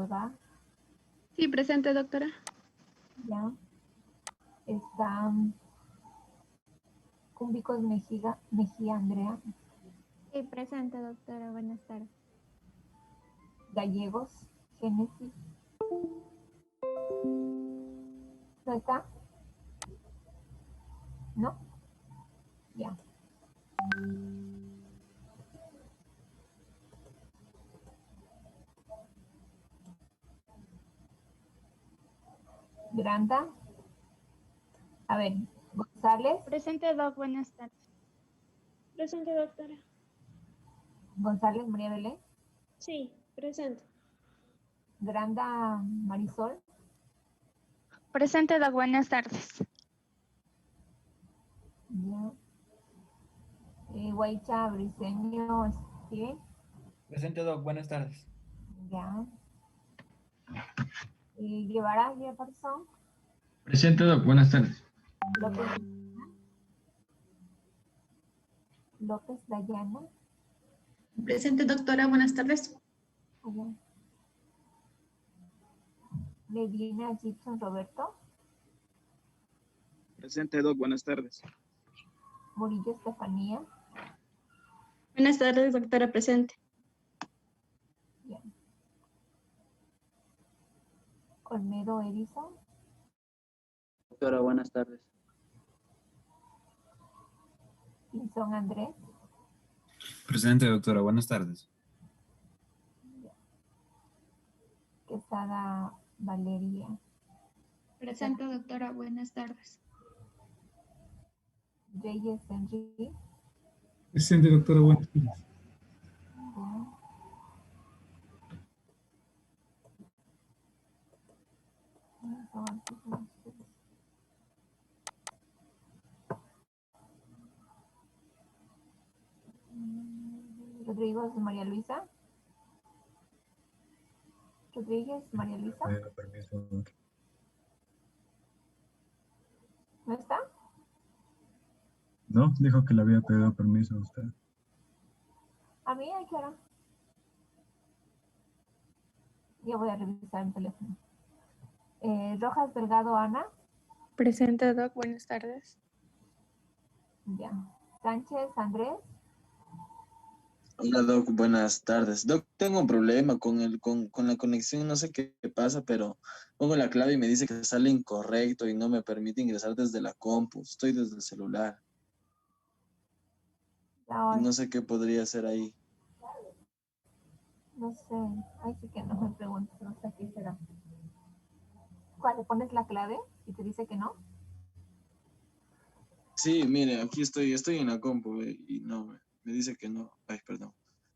Córdoba. Sí, presente, doctora. Ya. Está Cúmbicos Mejía Andrea. Sí, presente, doctora. Buenas tardes. Gallegos Génesis. ¿No está? ¿No? Ya. Granda. A ver, González. Presente, doc. Buenas tardes. Presente, doctora. González María Belén. Sí, presente. Granda Marisol. Presente, doc. Buenas tardes. Ya. Guaycha Briceño Steven. Presente, Doc. Buenas tardes. Ya. Guevara Jefferson. Presente, Doc. Buenas tardes. López Dayana. Presente, doctora. Buenas tardes. Allá. Medina Gibson Roberto. Presente, Doc. Buenas tardes. Murillo Estefanía. Buenas tardes, doctora. Presente. Ya. Olmedo Edison. Doctora, buenas tardes. Pinzón Andrés. Presente, doctora. Buenas tardes. Quesada Valeria. Presente, doctora. Buenas tardes. Reyes Enrique. Presente, doctora. Buenas tardes. Rodríguez María Luisa. Rodríguez María Luisa. Permiso, doc. ¿No está? No, dijo que le había pedido permiso a usted. A mí, ¿a qué hora? Ya voy a revisar el teléfono. Rojas Delgado Ana. Presente, doc. Buenas tardes. Ya. Sánchez Andrés. Hola, Doc. Buenas tardes. Doc, tengo un problema con la conexión. No sé qué pasa, pero pongo la clave y me dice que sale incorrecto y no me permite ingresar desde la compu. Estoy desde el celular. Ya, Y no sé qué podría hacer ahí. no sé. Ay, sí que no me preguntes. No sé qué será. ¿Cuál? ¿Le pones la clave y te dice que no? Sí, mire, aquí estoy en la compu y no, me dice que no. Ay, perdón.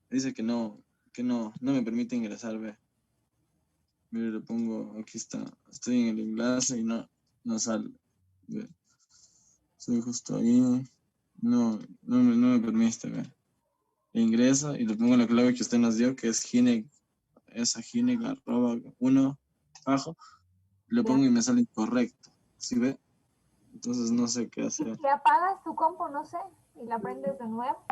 Me dice que no me permite ingresar, ve. Mire, le pongo, aquí está. Estoy en el enlace y no sale. Ve. Estoy justo ahí. No me permite, ve. Ingreso y le pongo la clave que usted nos dio, que es Gineg, esa Gineg @1 bajo. Le pongo y me sale incorrecto. ¿Sí ve? Entonces no sé qué hacer. Si apagas tu compu, no sé, y la prendes de nuevo.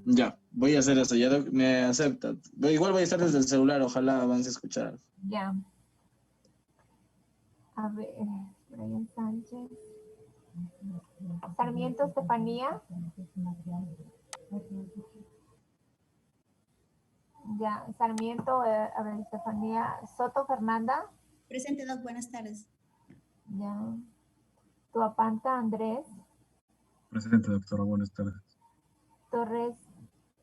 Ya, voy a hacer eso, ya me acepta. Igual voy a estar desde el celular, ojalá avance a escuchar. Ya. A ver, Brian Sánchez. Sarmiento Estefanía. Ya, Sarmiento, a ver, Estefanía. Soto Fernanda. Presente, doc. Buenas tardes. Ya. Tuapanta Andrés. Presente, doctora. Buenas tardes. Torres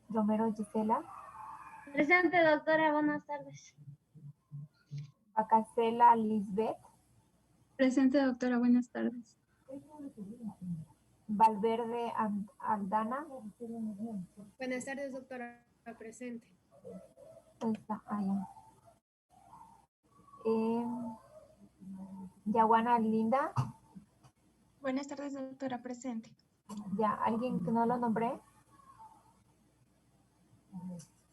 Romero Gisela. Presente, doctora. Buenas tardes. Bacasela Lisbeth. Presente, doctora. Buenas tardes. Valverde Aldana. Buenas tardes, doctora. Presente. Está allá. Yaguana Linda. Buenas tardes, doctora. Presente. Ya, alguien que no lo nombré.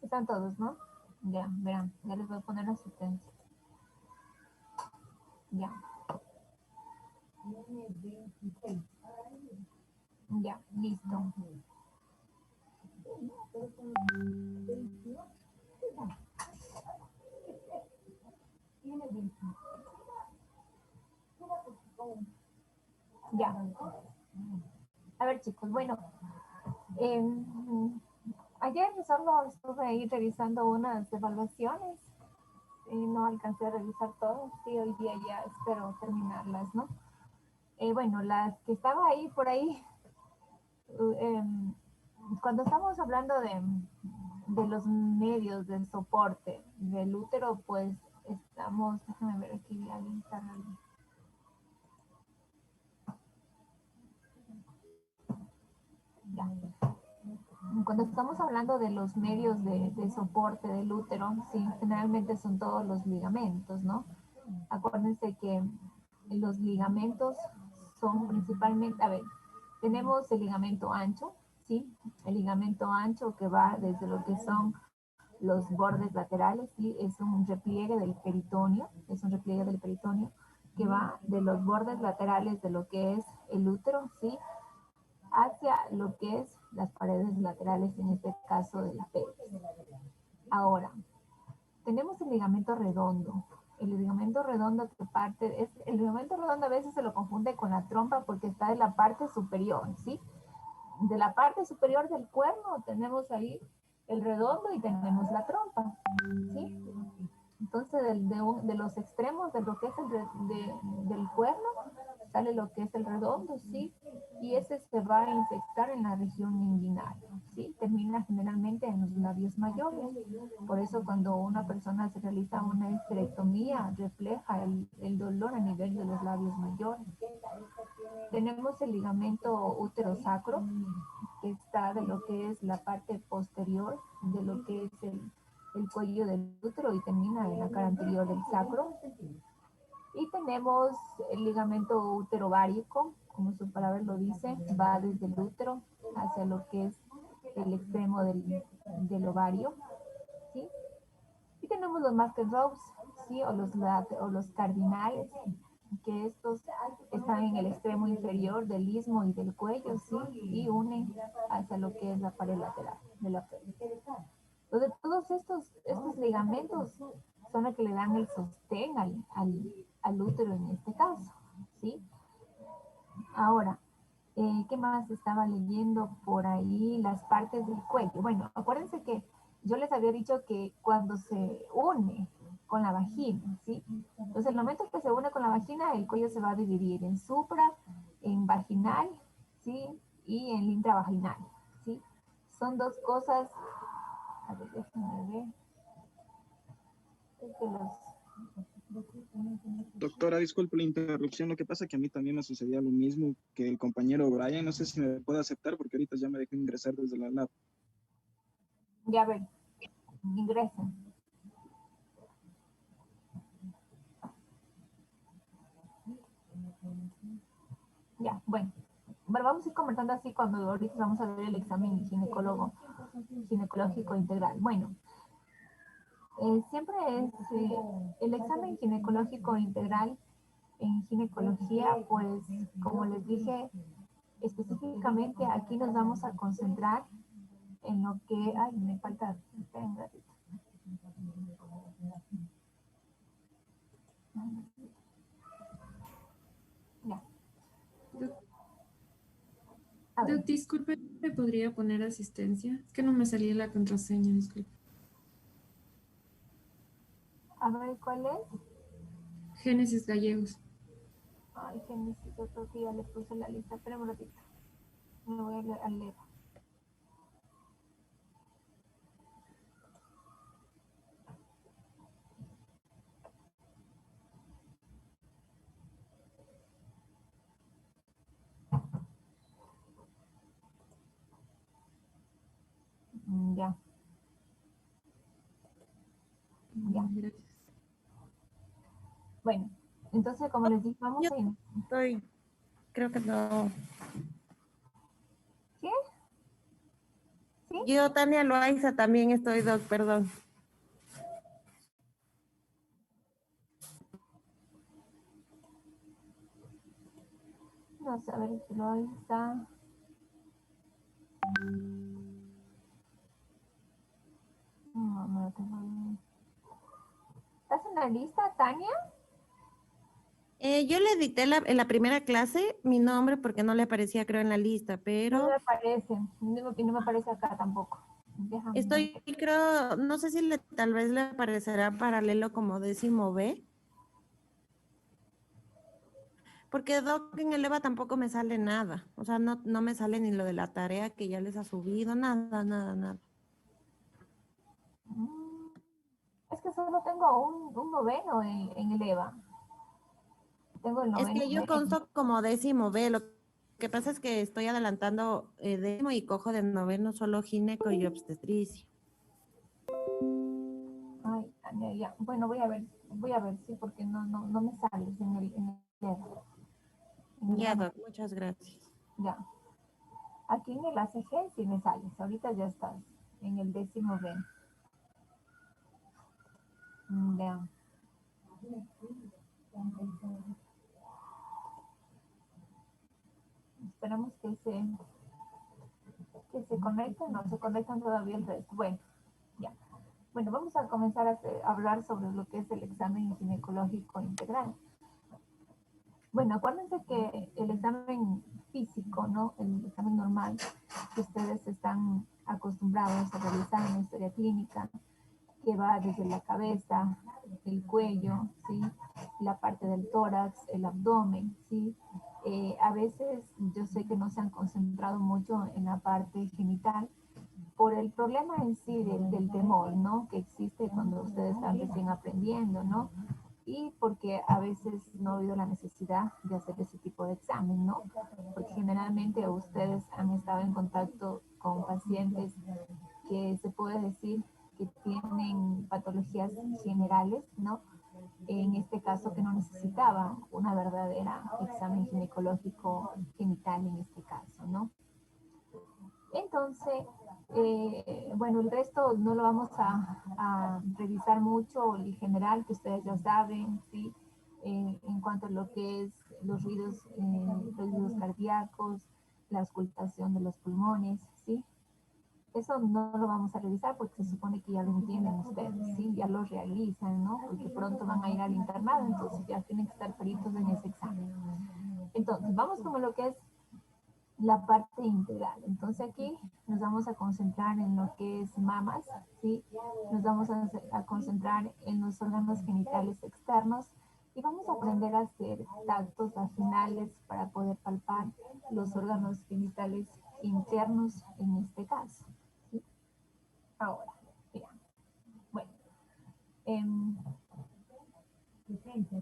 Están todos, ¿no? Ya, verán, ya les voy a poner asistencia. Ya. Ya, listo. Ya. A ver, chicos, bueno, ayer solo estuve ahí revisando unas evaluaciones y no alcancé a revisar todo. Sí, hoy día ya espero terminarlas, ¿no? Bueno, las que estaba ahí por ahí, cuando estamos hablando de los medios del soporte del útero, pues estamos, déjame ver aquí, alguien está ahí. Ya. Cuando estamos hablando de los medios de soporte del útero, sí, generalmente son todos los ligamentos, ¿no? Acuérdense que los ligamentos son principalmente, a ver, tenemos el ligamento ancho, ¿sí? El ligamento ancho que va desde lo que son los bordes laterales, ¿sí? Es un repliegue del peritoneo, es un repliegue del peritoneo que va de los bordes laterales de lo que es el útero, ¿sí? Hacia lo que es las paredes laterales, en este caso de la pelvis. Ahora, tenemos el ligamento redondo. El ligamento redondo que parte, el ligamento redondo a veces se lo confunde con la trompa porque está en la parte superior, ¿sí? De la parte superior del cuerno tenemos ahí el redondo y tenemos la trompa, ¿sí? Entonces, de los extremos de lo que es del cuerno, sale lo que es el redondo, ¿sí? Y ese se va a infectar en la región inguinal, ¿sí? Termina generalmente en los labios mayores. Por eso cuando una persona se realiza una esterectomía, refleja el dolor a nivel de los labios mayores. Tenemos el ligamento útero-sacro, que está de lo que es la parte posterior de lo que es el cuello del útero y termina en la cara anterior del sacro. Y tenemos el ligamento útero-ovárico, como su palabra lo dice, va desde el útero hacia lo que es el extremo del ovario, ¿sí? Y tenemos los Master Rows, ¿sí? O los cardinales, que estos están en el extremo inferior del istmo y del cuello, ¿sí? Y unen hacia lo que es la pared lateral de la pelvis. Entonces, todos estos ligamentos son los que le dan el sostén al útero en este caso, ¿sí? Ahora, ¿qué más estaba leyendo por ahí? Las partes del cuello. Bueno, acuérdense que yo les había dicho que cuando se une con la vagina, ¿sí? Entonces, el momento que se une con la vagina, el cuello se va a dividir en supra, en vaginal, ¿sí? Y en intravaginal, ¿sí? Son dos cosas. A ver, déjenme ver. Es que Doctora, disculpe la interrupción. Lo que pasa es que a mí también me sucedía lo mismo que el compañero Brian. No sé si me puede aceptar porque ahorita ya me dejé ingresar desde la lab. Ya ver, ingresen. Ya, bueno. Bueno, vamos a ir comentando así cuando ahorita vamos a ver el examen ginecológico integral. Bueno, siempre es el examen ginecológico integral en ginecología, pues como les dije, específicamente aquí nos vamos a concentrar en lo que, ay, me falta, esperen un ratito. Ya. Doc, disculpe, ¿me podría poner asistencia? Es que no me salía la contraseña, disculpe. A ver, ¿cuál es? Génesis Gallegos. Ay, Génesis, yo creo que ya les puse la lista. Espera un ratito. Me voy a leer. Ya. Ya. Gracias. Bueno, entonces como les dije, vamos a ir. Creo que no. ¿Qué? ¿Sí? Yo, Tania Loaiza, también estoy, Doc, perdón. No sé, a ver si lo está. No, no lo tengo bien. ¿Estás en la lista, Tania? Yo le dicté en la primera clase mi nombre porque no le aparecía, creo, en la lista, No pero me aparece, y no me aparece acá tampoco. Déjame estoy, ver. creo, no sé si tal vez le aparecerá paralelo como 10.b, porque Doc en el EVA tampoco me sale nada. O sea, no me sale ni lo de la tarea que ya les ha subido, nada, nada, nada. Es que solo tengo un noveno en el EVA. Tengo el Es noveno que yo B. consto como 10.b, lo que pasa es que estoy adelantando décimo y cojo de noveno solo gineco y obstetricia. Ay, Tania, ya. Bueno, voy a ver, sí, porque no me sales en el EVA. Ya, Doc, muchas gracias. Ya. Aquí en el ACG sí me sales. Ahorita ya estás en el 10.b. Ya. Esperamos que se conecten. No se conectan todavía el resto. Bueno, ya. Bueno, vamos a comenzar a hablar sobre lo que es el examen ginecológico integral. Bueno, acuérdense que el examen físico, ¿no? El examen normal que ustedes están acostumbrados a realizar en la historia clínica, que va desde la cabeza, el cuello, ¿sí? La parte del tórax, el abdomen, ¿sí? A veces yo sé que no se han concentrado mucho en la parte genital por el problema en sí del temor, ¿no? Que existe cuando ustedes están recién aprendiendo, ¿no? Y porque a veces no ha habido la necesidad de hacer ese tipo de examen, ¿no? Porque generalmente ustedes han estado en contacto con pacientes que se puede decir que tienen patologías generales, ¿no? En este caso que no necesitaba una verdadera examen ginecológico genital en este caso, ¿no? Entonces, bueno, el resto no lo vamos a revisar mucho, el general que ustedes ya saben, ¿sí? En cuanto a lo que es los ruidos cardíacos, la auscultación de los pulmones, ¿sí? Eso no lo vamos a revisar porque se supone que ya lo entienden ustedes, ¿sí? Ya lo realizan, ¿no? Porque pronto van a ir al internado, entonces ya tienen que estar peritos en ese examen. Entonces, vamos con lo que es la parte integral. Entonces aquí nos vamos a concentrar en lo que es mamas, ¿sí? Nos vamos a concentrar en los órganos genitales externos y vamos a aprender a hacer tactos vaginales para poder palpar los órganos genitales internos en este caso, ¿sí? Ahora, vean. Bueno,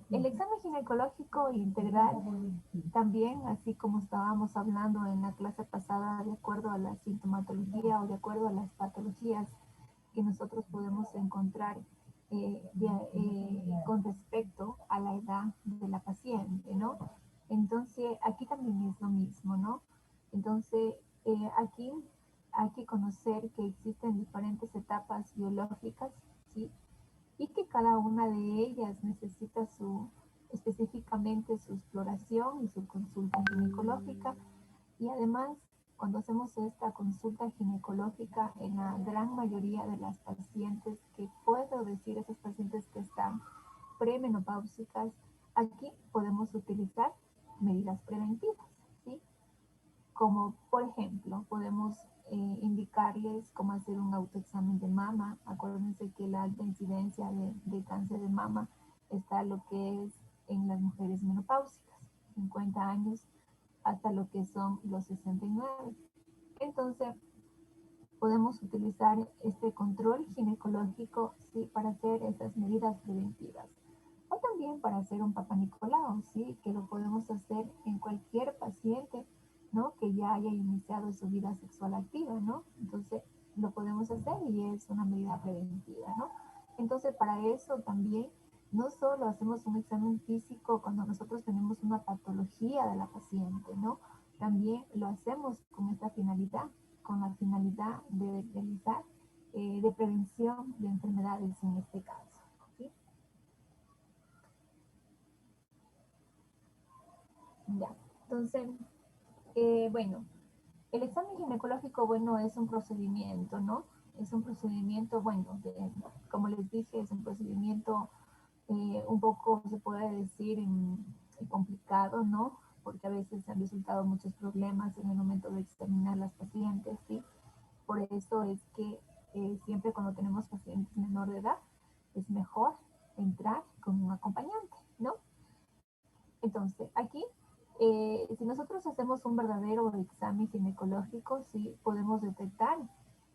el examen ginecológico integral también, así como estábamos hablando en la clase pasada, de acuerdo a la sintomatología o de acuerdo a las patologías que nosotros podemos encontrar con respecto a la edad de la paciente, ¿no? Entonces, aquí también es lo mismo, ¿no? Entonces, aquí hay que conocer que existen diferentes etapas biológicas, ¿sí? Y que cada una de ellas necesita específicamente su exploración y su consulta ginecológica. Y además, cuando hacemos esta consulta ginecológica, en la gran mayoría de las pacientes, que puedo decir esas pacientes que están premenopáusicas, aquí podemos utilizar medidas preventivas, ¿sí? Como por ejemplo, podemos indicarles cómo hacer un autoexamen de mama. Acuérdense que la alta incidencia de cáncer de mama está lo que es en las mujeres menopáusicas, 50 años hasta lo que son los 69. Entonces, podemos utilizar este control ginecológico, ¿sí? Para hacer esas medidas preventivas. O también para hacer un Papá Nicolau, ¿sí? Que lo podemos hacer en cualquier paciente, ¿no? Que ya haya iniciado su vida sexual activa, ¿no? Entonces, lo podemos hacer y es una medida preventiva, ¿no? Entonces, para eso también, no solo hacemos un examen físico cuando nosotros tenemos una patología de la paciente, ¿no? También lo hacemos con esta finalidad, con la finalidad de realizar de prevención de enfermedades en este caso, ¿sí? Ya, entonces, bueno, el examen ginecológico, bueno, es un procedimiento, ¿no? Es un procedimiento, bueno, como les dije, es un procedimiento un poco, se puede decir, complicado, ¿no? Porque a veces han resultado muchos problemas en el momento de examinar las pacientes, ¿sí? Por eso es que siempre cuando tenemos pacientes menor de edad, es mejor entrar con un acompañante, ¿no? Entonces, aquí, si nosotros hacemos un verdadero examen ginecológico, sí, podemos detectar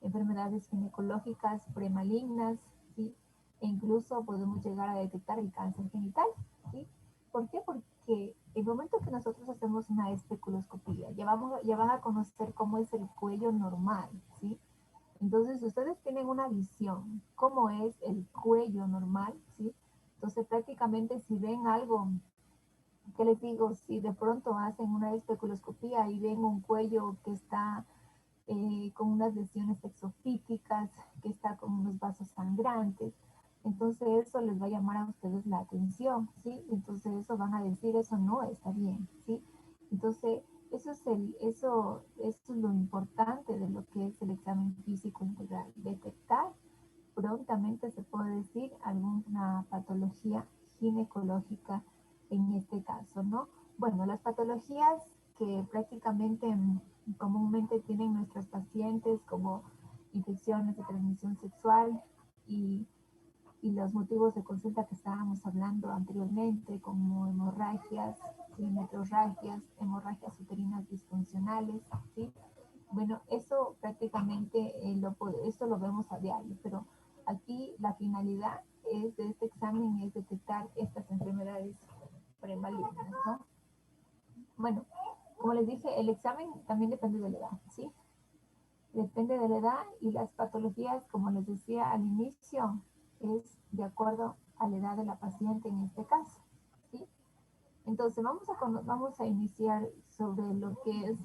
enfermedades ginecológicas premalignas, sí, e incluso podemos llegar a detectar el cáncer genital, ¿sí? ¿Por qué? Porque el momento que nosotros hacemos una especuloscopía, ya van a conocer cómo es el cuello normal, ¿sí? Entonces, ustedes tienen una visión, cómo es el cuello normal, ¿sí? Entonces, prácticamente si ven algo, ¿qué les digo? Si de pronto hacen una especuloscopía y ven un cuello que está con unas lesiones exofíticas, que está con unos vasos sangrantes, entonces eso les va a llamar a ustedes la atención, ¿sí? Entonces eso van a decir, eso no está bien, ¿sí? Entonces eso es lo importante de lo que es el examen físico integral, detectar prontamente, se puede decir, alguna patología ginecológica en este caso, ¿no? Bueno, las patologías que prácticamente comúnmente tienen nuestras pacientes como infecciones de transmisión sexual y, y los motivos de consulta que estábamos hablando anteriormente, como hemorragias, ¿sí? Metrorragias, hemorragias uterinas disfuncionales, ¿sí? Bueno, eso prácticamente esto lo vemos a diario, pero aquí la finalidad de este examen es detectar estas enfermedades premalignas, ¿no? Bueno, como les dije, el examen también depende de la edad, ¿sí? Depende de la edad y las patologías, como les decía al inicio, es de acuerdo a la edad de la paciente en este caso, ¿sí? Entonces, vamos a iniciar sobre lo que es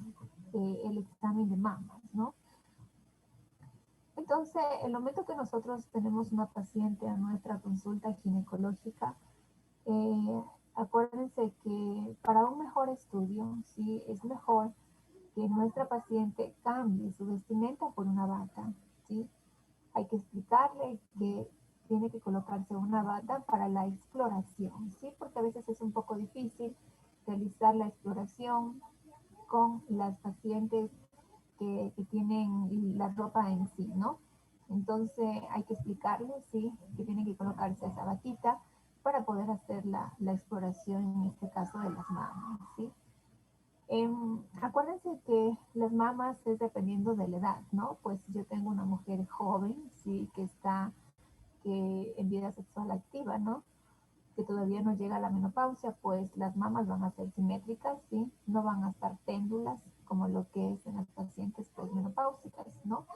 el examen de mamas, ¿no? Entonces, el momento que nosotros tenemos una paciente a nuestra consulta ginecológica, acuérdense que para un mejor estudio, sí, es mejor que nuestra paciente cambie su vestimenta por una bata, ¿sí? Hay que explicarle que tiene que colocarse una bata para la exploración, ¿sí? Porque a veces es un poco difícil realizar la exploración con las pacientes que tienen la ropa en sí, ¿no? Entonces hay que explicarles, sí, que tienen que colocarse esa batita para poder hacer la exploración, en este caso de las mamas, ¿sí? Acuérdense que las mamas es dependiendo de la edad, ¿no? Pues yo tengo una mujer joven, sí, que está en vida sexual activa, ¿no? Que todavía no llega a la menopausia, pues las mamas van a ser simétricas, ¿sí? No van a estar péndulas como lo que es en las pacientes posmenopáusicas, ¿no?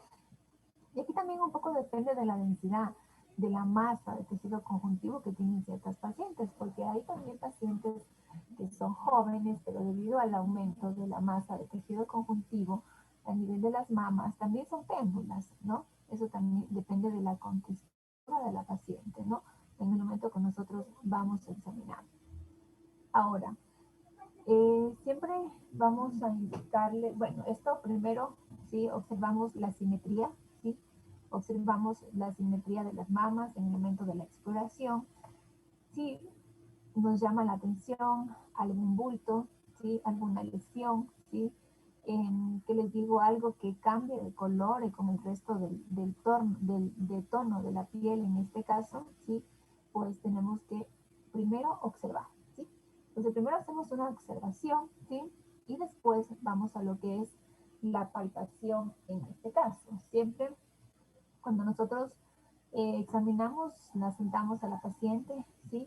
Y aquí también un poco depende de la densidad, de la masa de tejido conjuntivo que tienen ciertas pacientes, porque hay también pacientes que son jóvenes, pero debido al aumento de la masa de tejido conjuntivo a nivel de las mamas, también son péndulas, ¿no? Eso también depende de la contextura de la paciente, ¿no? En el momento que nosotros vamos a examinar. Ahora, siempre vamos a indicarle, bueno, esto primero, ¿sí? Observamos la simetría, ¿sí? Observamos la simetría de las mamas en el momento de la exploración. Si nos llama la atención algún bulto, ¿sí? Alguna lesión, ¿sí? Que les digo algo que cambie de color y con el resto del tono de la piel en este caso, ¿sí? Pues tenemos que primero observar, ¿sí? Entonces primero hacemos una observación, ¿sí? Y después vamos a lo que es la palpación en este caso. Siempre cuando nosotros examinamos, la sentamos a la paciente, ¿sí?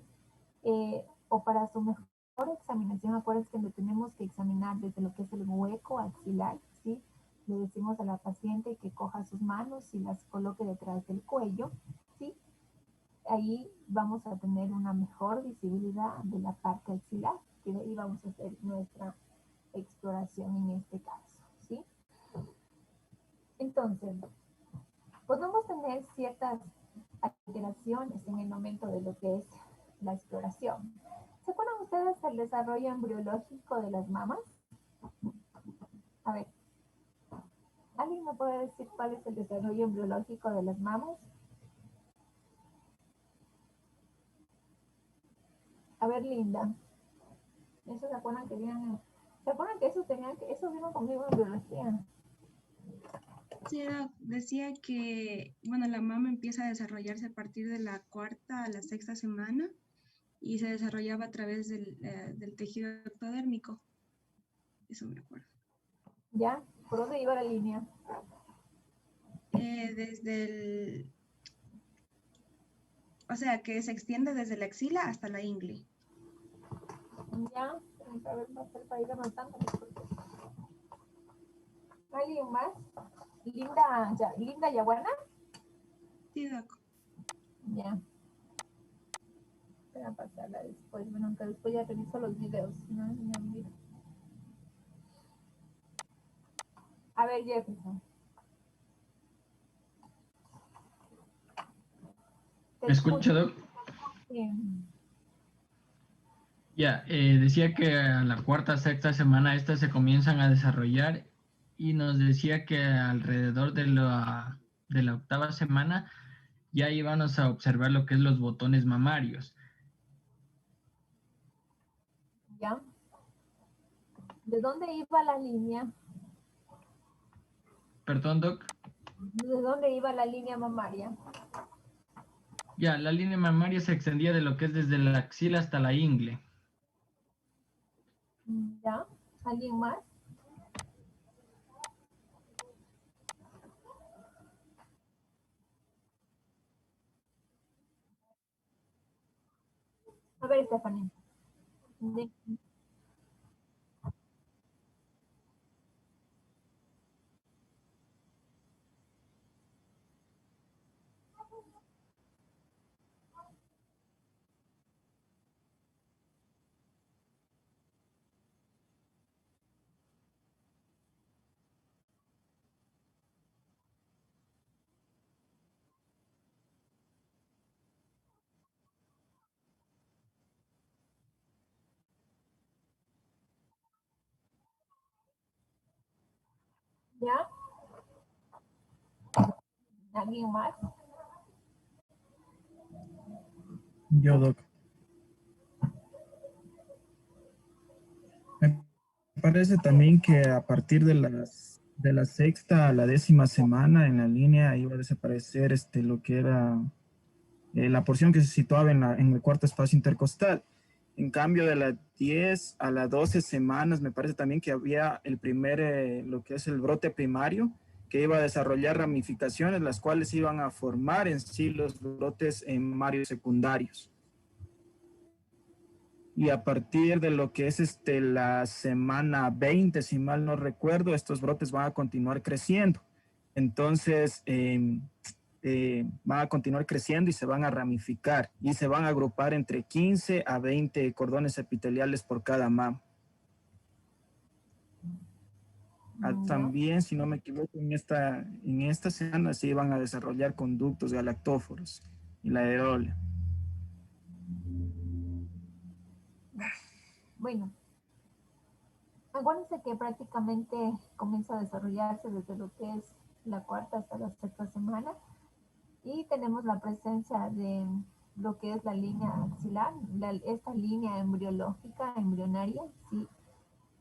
O para su mejor examinación, acuérdense que lo tenemos que examinar desde lo que es el hueco axilar, ¿sí? Le decimos a la paciente que coja sus manos y las coloque detrás del cuello, ¿sí? Ahí vamos a tener una mejor visibilidad de la parte axilar, que de ahí vamos a hacer nuestra exploración en este caso, ¿sí? Entonces, podemos tener ciertas alteraciones en el momento de lo que es la exploración. ¿Se acuerdan ustedes del desarrollo embriológico de las mamas? A ver, ¿alguien me puede decir cuál es el desarrollo embriológico de las mamas? A ver, Linda. Eso se acuerdan que vieron, ¿se acuerdan que eso vieron conmigo en biología? Sí, decía que, bueno, la mama empieza a desarrollarse a partir de la cuarta a la sexta semana y se desarrollaba a través del tejido ectodérmico. Eso me acuerdo. ¿Ya? ¿Por dónde iba la línea? O sea, que se extiende desde la axila hasta la ingle. Ya, a ver, va a ser para ir avanzando. ¿Alguien más? Linda Yaguana. Sí, Doc. Ya. Voy a pasarla después. Bueno, aunque después ya reviso los videos. No, no me olvido. A ver, Jefferson. ¿Me escucha, Doc? Sí. Ya, decía que a la cuarta, sexta semana estas se comienzan a desarrollar y nos decía que alrededor de la octava semana ya íbamos a observar lo que es los botones mamarios. ¿Ya? ¿De dónde iba la línea? Perdón, Doc. ¿De dónde iba la línea mamaria? Ya, la línea mamaria se extendía de lo que es desde la axila hasta la ingle. ¿Ya? ¿Alguien más? A ver, Stephanie. ¿Ya? ¿Alguien más? Yo, Doc. Me parece también que a partir de la sexta a la 10ª semana en la línea iba a desaparecer lo que era la porción que se situaba en el cuarto espacio intercostal. En cambio, de las 10 a las 12 semanas, me parece también que había el primer, lo que es el brote primario, que iba a desarrollar ramificaciones, las cuales iban a formar en sí los brotes mamarios secundarios. Y a partir de lo que es la semana 20, si mal no recuerdo, estos brotes van a continuar creciendo. Entonces, van a continuar creciendo y se van a ramificar y se van a agrupar entre 15 a 20 cordones epiteliales por cada mama. También, si no me equivoco, en esta semana se iban a desarrollar conductos galactóforos y la aerola. Bueno, acuérdense que prácticamente comienza a desarrollarse desde lo que es la cuarta hasta la sexta semana y tenemos la presencia de lo que es la línea axilar, esta línea embriológica, embrionaria, sí,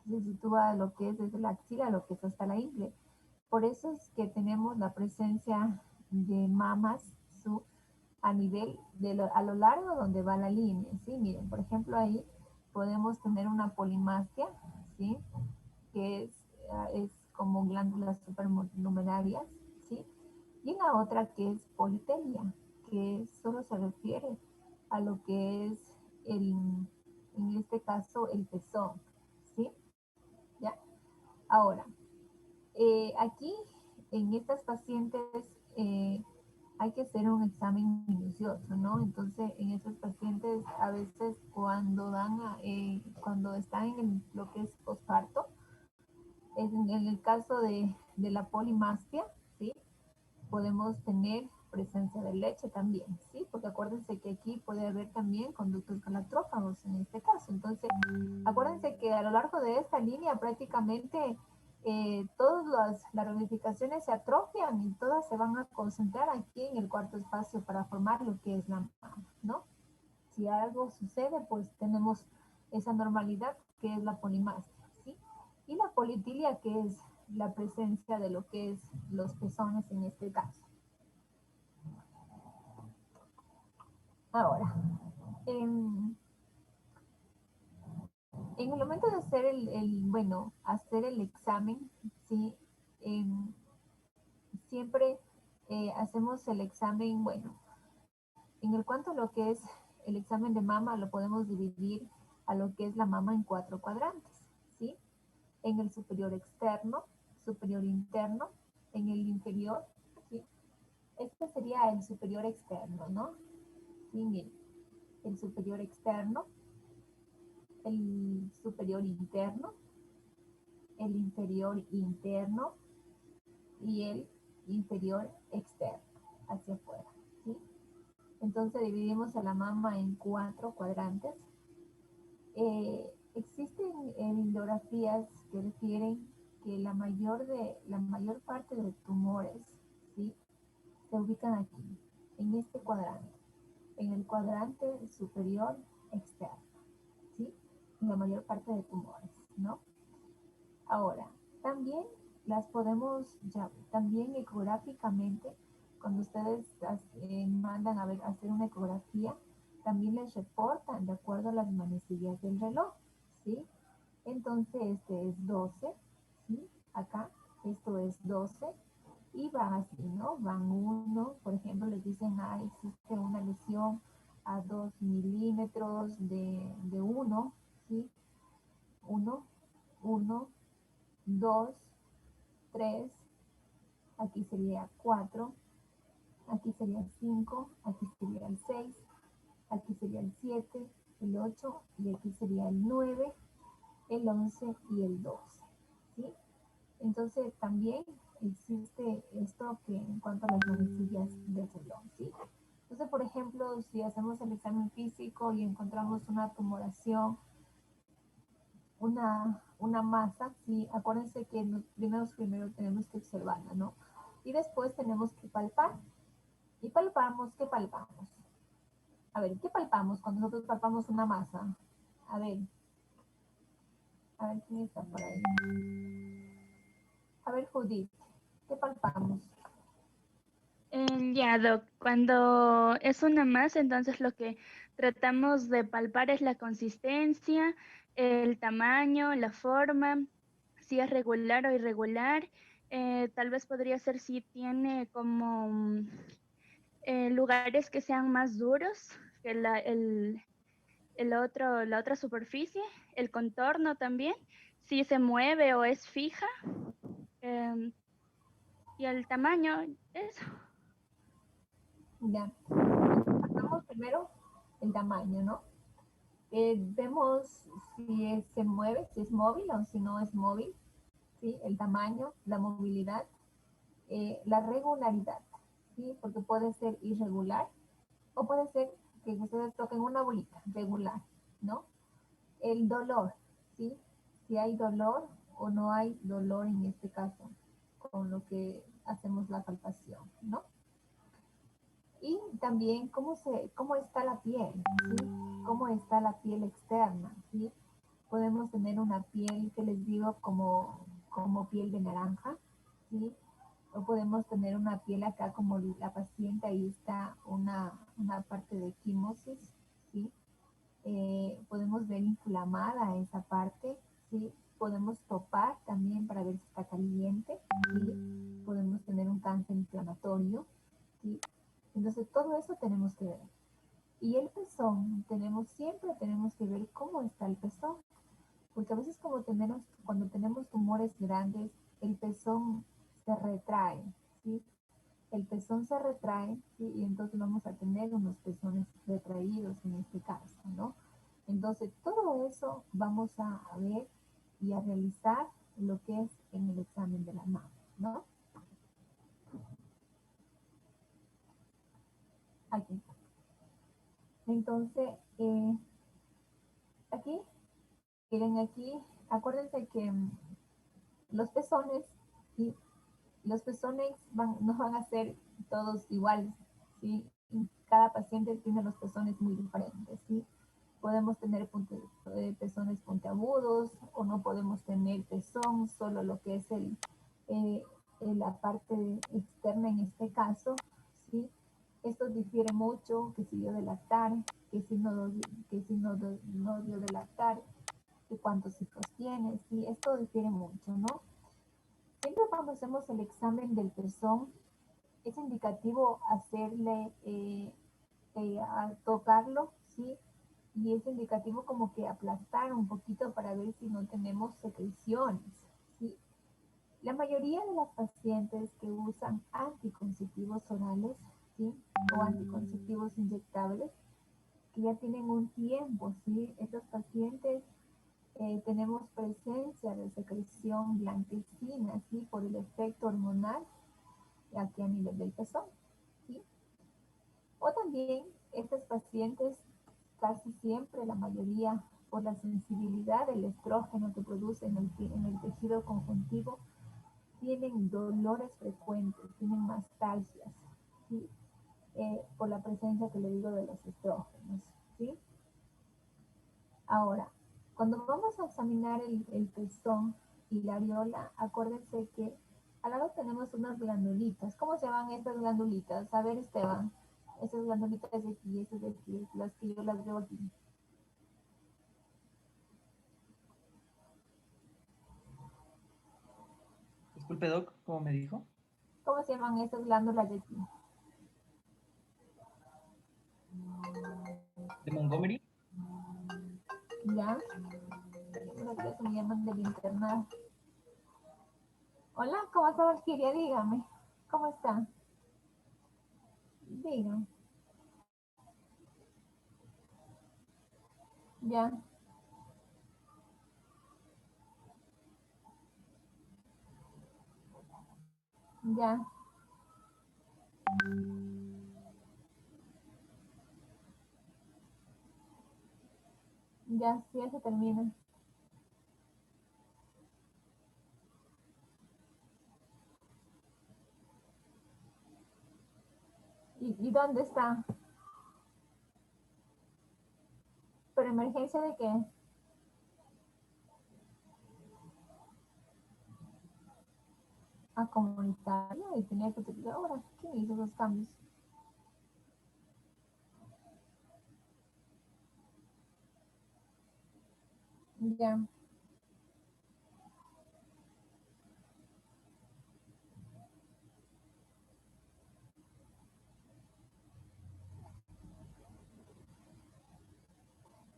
se sitúa lo que es desde la axila, lo que es hasta la ingle. Por eso es que tenemos la presencia de mamas a nivel a lo largo donde va la línea, ¿sí? Miren, por ejemplo, ahí podemos tener una polimastia, ¿sí? Que es como glándulas supernumerarias, ¿sí? Y la otra que es politelia, que solo se refiere a lo que es en este caso, el pezón, ¿sí? ¿Ya? Ahora, aquí en estas pacientes hay que hacer un examen minucioso, ¿no? Entonces, en estos pacientes, a veces cuando están en lo que es posparto, en el caso de la polimastia, ¿sí? Podemos tener presencia de leche también, ¿sí? Porque acuérdense que aquí puede haber también conductos galactófagos en este caso. Entonces, acuérdense que a lo largo de esta línea prácticamente todas las ramificaciones se atrofian y todas se van a concentrar aquí en el cuarto espacio para formar lo que es la mama, ¿no? Si algo sucede, pues tenemos esa normalidad que es la polimastia, ¿sí? Y la politilia, que es la presencia de lo que es los pezones en este caso. Ahora, en el momento de hacer hacer el examen, ¿sí? Siempre hacemos el examen, en el cuanto a lo que es el examen de mama, lo podemos dividir a lo que es la mama en 4 cuadrantes, ¿sí? En el superior externo, superior interno, en el inferior, ¿sí? Este sería el superior externo, ¿no? Sí, miren, el superior externo, el superior interno, el inferior interno y el inferior externo, hacia afuera, ¿sí? Entonces dividimos a la mama en 4 cuadrantes. Existen bibliografías que refieren que la mayor parte de tumores, ¿sí? Se ubican aquí, en este cuadrante, en el cuadrante superior externo, ¿sí? La mayor parte de tumores, ¿no? Ahora, también las podemos, también ecográficamente, cuando ustedes mandan a ver, hacer una ecografía, también les reportan de acuerdo a las manecillas del reloj, ¿sí? Entonces, este es 12, ¿sí? Acá, esto es 12, y van así, ¿no? Van uno, por ejemplo, les dicen, existe una lesión a 2 milímetros de 1, ¿sí? 1, 1, 2, 3, aquí sería 4, aquí sería 5, aquí sería el 6, aquí sería el 7, el 8 y aquí sería el 9, el 11 y el 12, ¿sí? Entonces también existe esto que en cuanto a las manecillas del reloj, ¿sí? Entonces, por ejemplo, si hacemos el examen físico y encontramos una tumoración, una masa, ¿sí? Acuérdense que primero tenemos que observarla, ¿no? Y después tenemos que palpar. Y palpamos, ¿qué palpamos? A ver, ¿qué palpamos cuando nosotros palpamos una masa? A ver, ¿quién está por ahí? A ver, Judith, ¿qué palpamos? Ya, Doc, cuando es una masa, entonces lo que tratamos de palpar es la consistencia, el tamaño, la forma, si es regular o irregular. Tal vez podría ser si tiene como lugares que sean más duros que la otra superficie, el contorno también, si se mueve o es fija, em, y el tamaño, eso. Ya. Palpamos primero el tamaño, ¿no? Vemos si se mueve, si es móvil o si no es móvil, ¿sí? El tamaño, la movilidad, la regularidad, ¿sí? Porque puede ser irregular o puede ser que ustedes toquen una bolita regular, ¿no? El dolor, ¿sí? Si hay dolor o no hay dolor en este caso, con lo que hacemos la palpación, ¿no? Y también cómo está la piel, ¿sí? Cómo está la piel externa, ¿sí? Podemos tener una piel que les digo como piel de naranja, ¿sí? O podemos tener una piel acá como la paciente, ahí está una parte de quimosis, ¿sí? Podemos ver inflamada esa parte, ¿sí? Podemos topar también para ver si está caliente, ¿sí? Podemos tener un cáncer inflamatorio, ¿sí? Entonces todo eso tenemos que ver. Y el pezón, siempre tenemos que ver cómo está el pezón, porque a veces cuando tenemos tumores grandes, el pezón se retrae, ¿sí? El pezón se retrae, ¿sí? Y entonces vamos a tener unos pezones retraídos en este caso, ¿no? Entonces todo eso vamos a ver y a realizar lo que es en el examen de la mama, ¿no? Aquí. Entonces, aquí, miren aquí, acuérdense que los pezones, ¿sí? Los pezones no van a ser todos iguales, ¿sí? Cada paciente tiene los pezones muy diferentes, ¿sí? Podemos tener pezones puntiagudos, o no podemos tener pezón, solo lo que es la parte externa en este caso, ¿sí? Esto difiere mucho, que si dio de lactar, que si no dio de lactar, que cuántos hijos tiene, ¿sí? Esto difiere mucho, ¿no? Siempre cuando hacemos el examen del pezón, es indicativo hacerle, a tocarlo, ¿sí? Y es indicativo como que aplastar un poquito para ver si no tenemos secreciones, ¿sí? La mayoría de las pacientes que usan anticonceptivos orales, ¿sí? O anticonceptivos inyectables, que ya tienen un tiempo, ¿sí? Estos pacientes tenemos presencia de secreción blanquecina, ¿sí? Por el efecto hormonal aquí a nivel del pezón, ¿sí? O también estas pacientes, casi siempre, la mayoría, por la sensibilidad del estrógeno que produce en el tejido conjuntivo, tienen dolores frecuentes, tienen mastalgias, ¿sí? Por la presencia que le digo de los estrógenos, ¿sí? Ahora, cuando vamos a examinar el pezón y la areola, acuérdense que al lado tenemos unas glandulitas. ¿Cómo se llaman estas glandulitas? A ver, Esteban, esas glandulitas de aquí, esas de aquí, las que yo las veo aquí. Disculpe, Doc, ¿cómo me dijo? ¿Cómo se llaman estas glándulas de aquí? ¿De Montgomery? ¿Ya? Creo que se me llaman del internado. Hola, ¿cómo está Valkyria? Dígame. ¿Cómo está? Dígame. Ya. Ya. Ya, sí, ya se termina. ¿Y dónde está? ¿Pero emergencia de qué? A comunitaria y tenía que utilizar ahora. ¿Quién hizo esos cambios? Ya.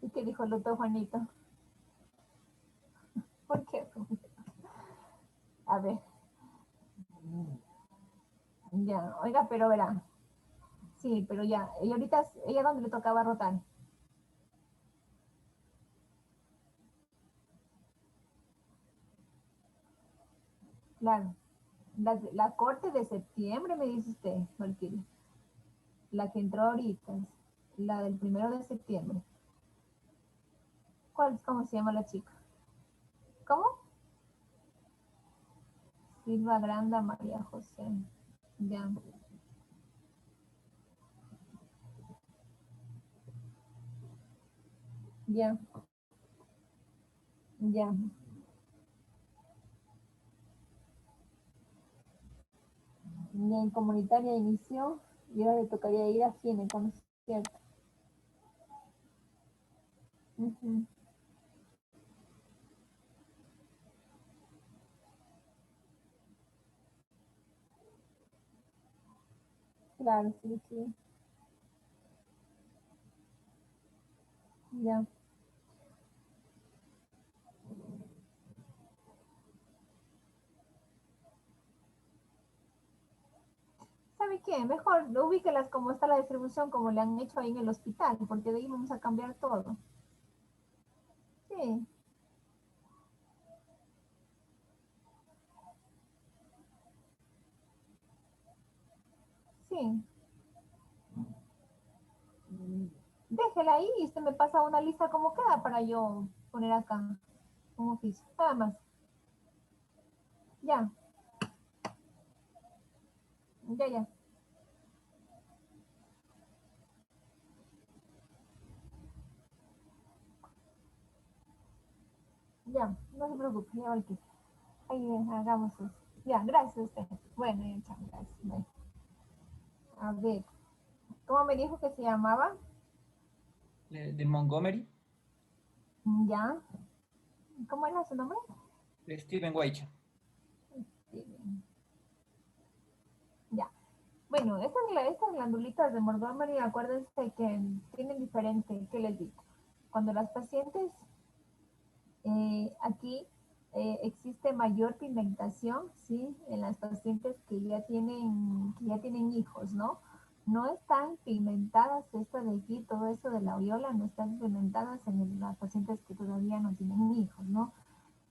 ¿Y qué dijo el doctor Juanito? ¿Por qué? A ver. Ya, oiga, pero verá. Sí, pero ya. ¿Y ahorita, ella dónde le tocaba rotar? Claro. La corte de septiembre, me dice usted, Valkyria. La que entró ahorita. La del 1 de septiembre. ¿Cómo se llama la chica? ¿Cómo? Silva Granda María José. Ya. Ya. Ya. Ya en comunitaria inició y ahora le tocaría ir a Gine, ¿cierto? Ujú. Claro, sí, sí. Ya. ¿Sabe qué? Mejor ubíquelas como está la distribución, como le han hecho ahí en el hospital, porque de ahí vamos a cambiar todo. Sí, sí. Déjela ahí y usted me pasa una lista como queda para yo poner acá un oficio. Nada más. Ya, ya, ya. Ya, no se preocupe, ya va el kit. Ahí hagamos eso. Ya, gracias a usted. Bueno, ya, chao, gracias. Bye. A ver, ¿cómo me dijo que se llamaba? De Montgomery, Ya. ¿Cómo era su nombre? de Steven White. Ya. Bueno, estas glandulitas de Montgomery, acuérdense que tienen diferente, ¿qué les digo? Cuando las pacientes, aquí existe mayor pigmentación, ¿sí? En las pacientes que ya tienen hijos, ¿no? No están pigmentadas estas de aquí, todo eso de la aureola, no están pigmentadas en las pacientes que todavía no tienen hijos, ¿no?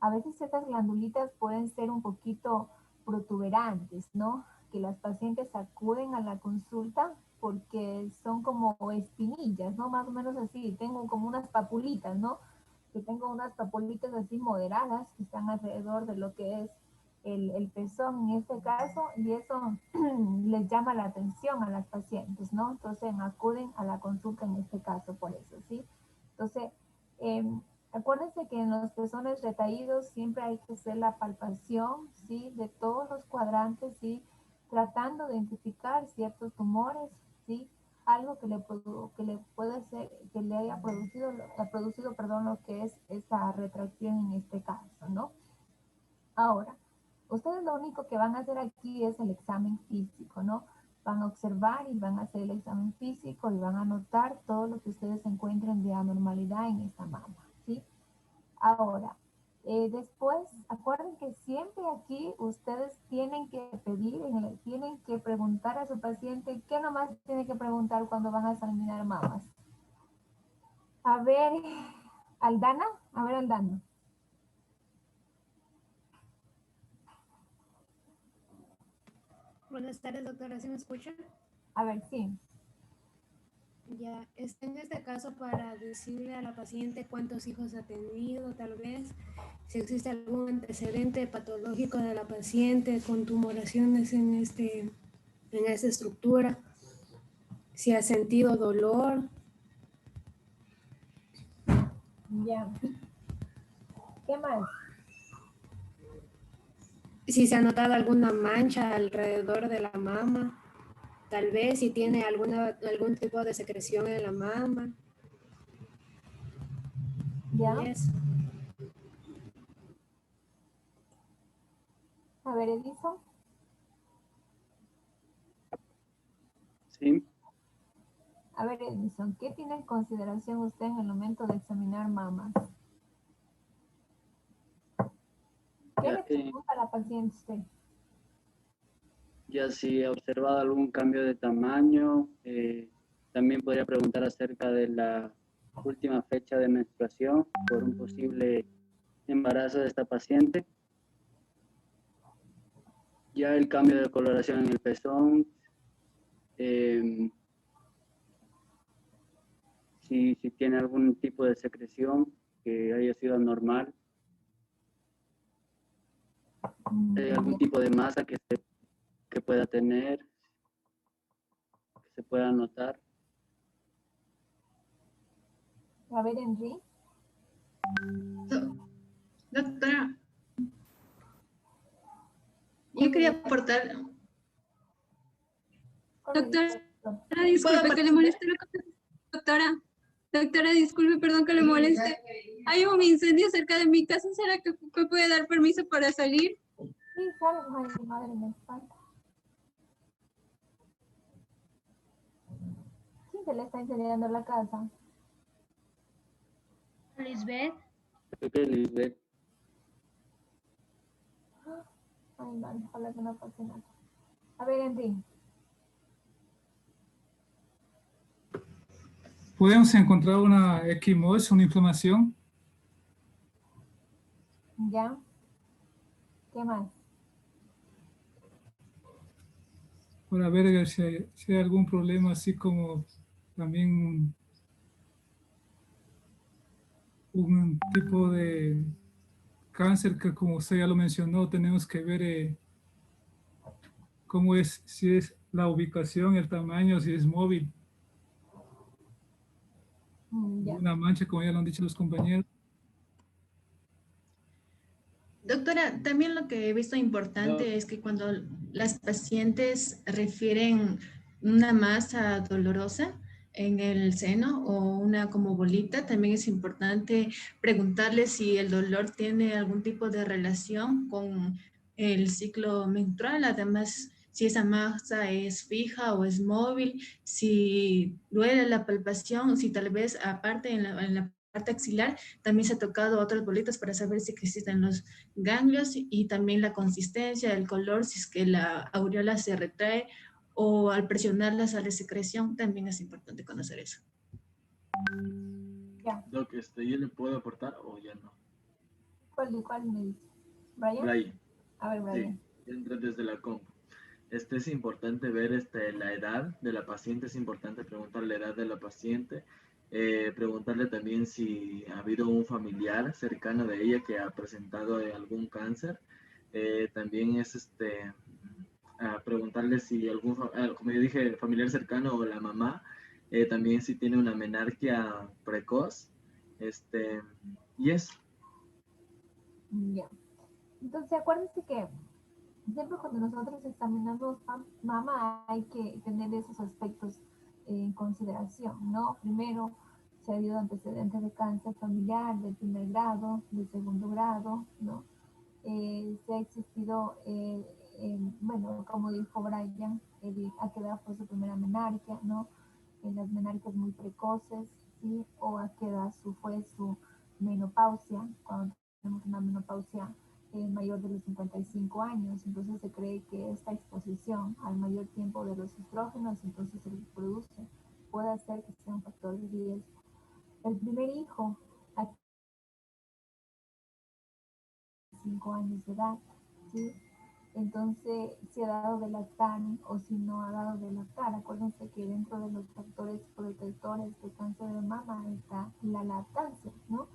A veces estas glandulitas pueden ser un poquito protuberantes, ¿no? Que las pacientes acuden a la consulta porque son como espinillas, ¿no? Más o menos así, tengo como unas papulitas, ¿no? Que tengo unas papulitas así moderadas que están alrededor de lo que es el pezón en este caso, y eso les llama la atención a las pacientes, ¿no? Entonces acuden a la consulta en este caso por eso, ¿sí? Entonces, acuérdense que en los pezones retaídos siempre hay que hacer la palpación, ¿sí? De todos los cuadrantes, ¿sí? Tratando de identificar ciertos tumores, ¿sí? Algo que le puede ser, que le haya producido, perdón, lo que es esa retracción en este caso, ¿no? Ahora, ustedes lo único que van a hacer aquí es el examen físico, ¿no? Van a observar y van a hacer el examen físico y van a notar todo lo que ustedes encuentren de anormalidad en esta mama, ¿sí? Ahora, después, acuerden que siempre aquí ustedes tienen que pedir, tienen que preguntar a su paciente qué nomás tiene que preguntar cuando van a examinar mamas. A ver, Aldana, Aldana. Buenas tardes, doctora. ¿Sí me escucha? A ver, sí. Ya, en este caso para decirle a la paciente cuántos hijos ha tenido, tal vez, si existe algún antecedente patológico de la paciente con tumoraciones en esta estructura, si ha sentido dolor. Ya. ¿Qué más? Si se ha notado alguna mancha alrededor de la mama, tal vez si tiene algún tipo de secreción en la mama. Ya. Yes. A ver, Edison. Sí. A ver, Edison, ¿qué tiene en consideración usted en el momento de examinar mamas? ¿Qué le pregunta a la paciente usted? Ya si ha observado algún cambio de tamaño, también podría preguntar acerca de la última fecha de menstruación por un posible embarazo de esta paciente. Ya el cambio de coloración en el pezón, si tiene algún tipo de secreción que haya sido anormal, algún tipo de masa que pueda tener, que se pueda notar. A ver, Henry. Doctora, yo quería aportar. Doctora, disculpe que le moleste la cosa. Doctora, disculpe, perdón que le moleste. Hay un incendio cerca de mi casa. ¿Será que me puede dar permiso para salir? Sí, claro, ay, mi madre me espanta. ¿Quién se le está incendiando la casa? Lisbeth. Creo que Lisbeth. Ay, man, ojalá que no pase nada. A ver, Henry. ¿Podemos encontrar una equimosis, una inflamación? ¿Ya? ¿Qué más? Para ver si hay algún problema, así como también un tipo de cáncer que, como usted ya lo mencionó, tenemos que ver cómo es, si es la ubicación, el tamaño, si es móvil. Ya. Una mancha, como ya lo han dicho los compañeros. Doctora, también lo que he visto importante es que cuando las pacientes refieren una masa dolorosa en el seno o una como bolita, también es importante preguntarle si el dolor tiene algún tipo de relación con el ciclo menstrual, además si esa masa es fija o es móvil, si duele la palpación, si tal vez aparte en la parte axilar también se ha tocado otras bolitas para saber si existen los ganglios y también la consistencia, el color, si es que la aureola se retrae o al presionarla sale secreción, también es importante conocer eso. Ya. Doc, ¿yo le puedo aportar o ya no? ¿Cuál me dice? ¿Brian? Brian. A ver, Brian. Sí, entra desde la compu. Es importante ver la edad de la paciente, es importante preguntar la edad de la paciente, preguntarle también si ha habido un familiar cercano de ella que ha presentado algún cáncer. También es preguntarle si como yo dije, familiar cercano o la mamá, también si tiene una menarquia precoz. Y eso. Ya. Entonces, acuérdense que siempre cuando nosotros examinamos mama hay que tener esos aspectos en consideración, ¿no? Primero, si ha habido antecedentes de cáncer familiar de primer grado, de segundo grado, ¿no? Si ha existido, bueno, como dijo Brian, a qué edad fue su primera menarquia, ¿no? En las menarquias muy precoces, ¿sí? O a qué edad fue su menopausia, cuando tenemos una menopausia mayor de los 55 años, entonces se cree que esta exposición al mayor tiempo de los estrógenos, entonces se produce, puede hacer que sea un factor de riesgo. El primer hijo, a 5 años de edad, ¿sí? Entonces, si ha dado de lactar o si no ha dado de lactar, acuérdense que dentro de los factores protectores de cáncer de mama está la lactancia, ¿no?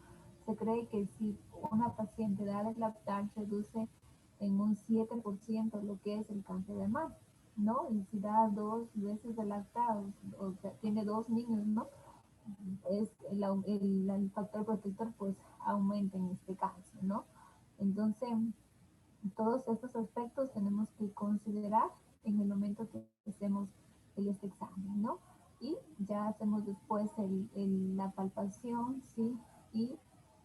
Se cree que si una paciente da de lactar, reduce en un 7% lo que es el cáncer de mama, ¿no? Y si da 2 veces de lactar, o sea, tiene 2 niños, ¿no? Es el factor protector pues aumenta en este caso, ¿no? Entonces, todos estos aspectos tenemos que considerar en el momento que hacemos este examen, ¿no? Y ya hacemos después la palpación, ¿sí? Y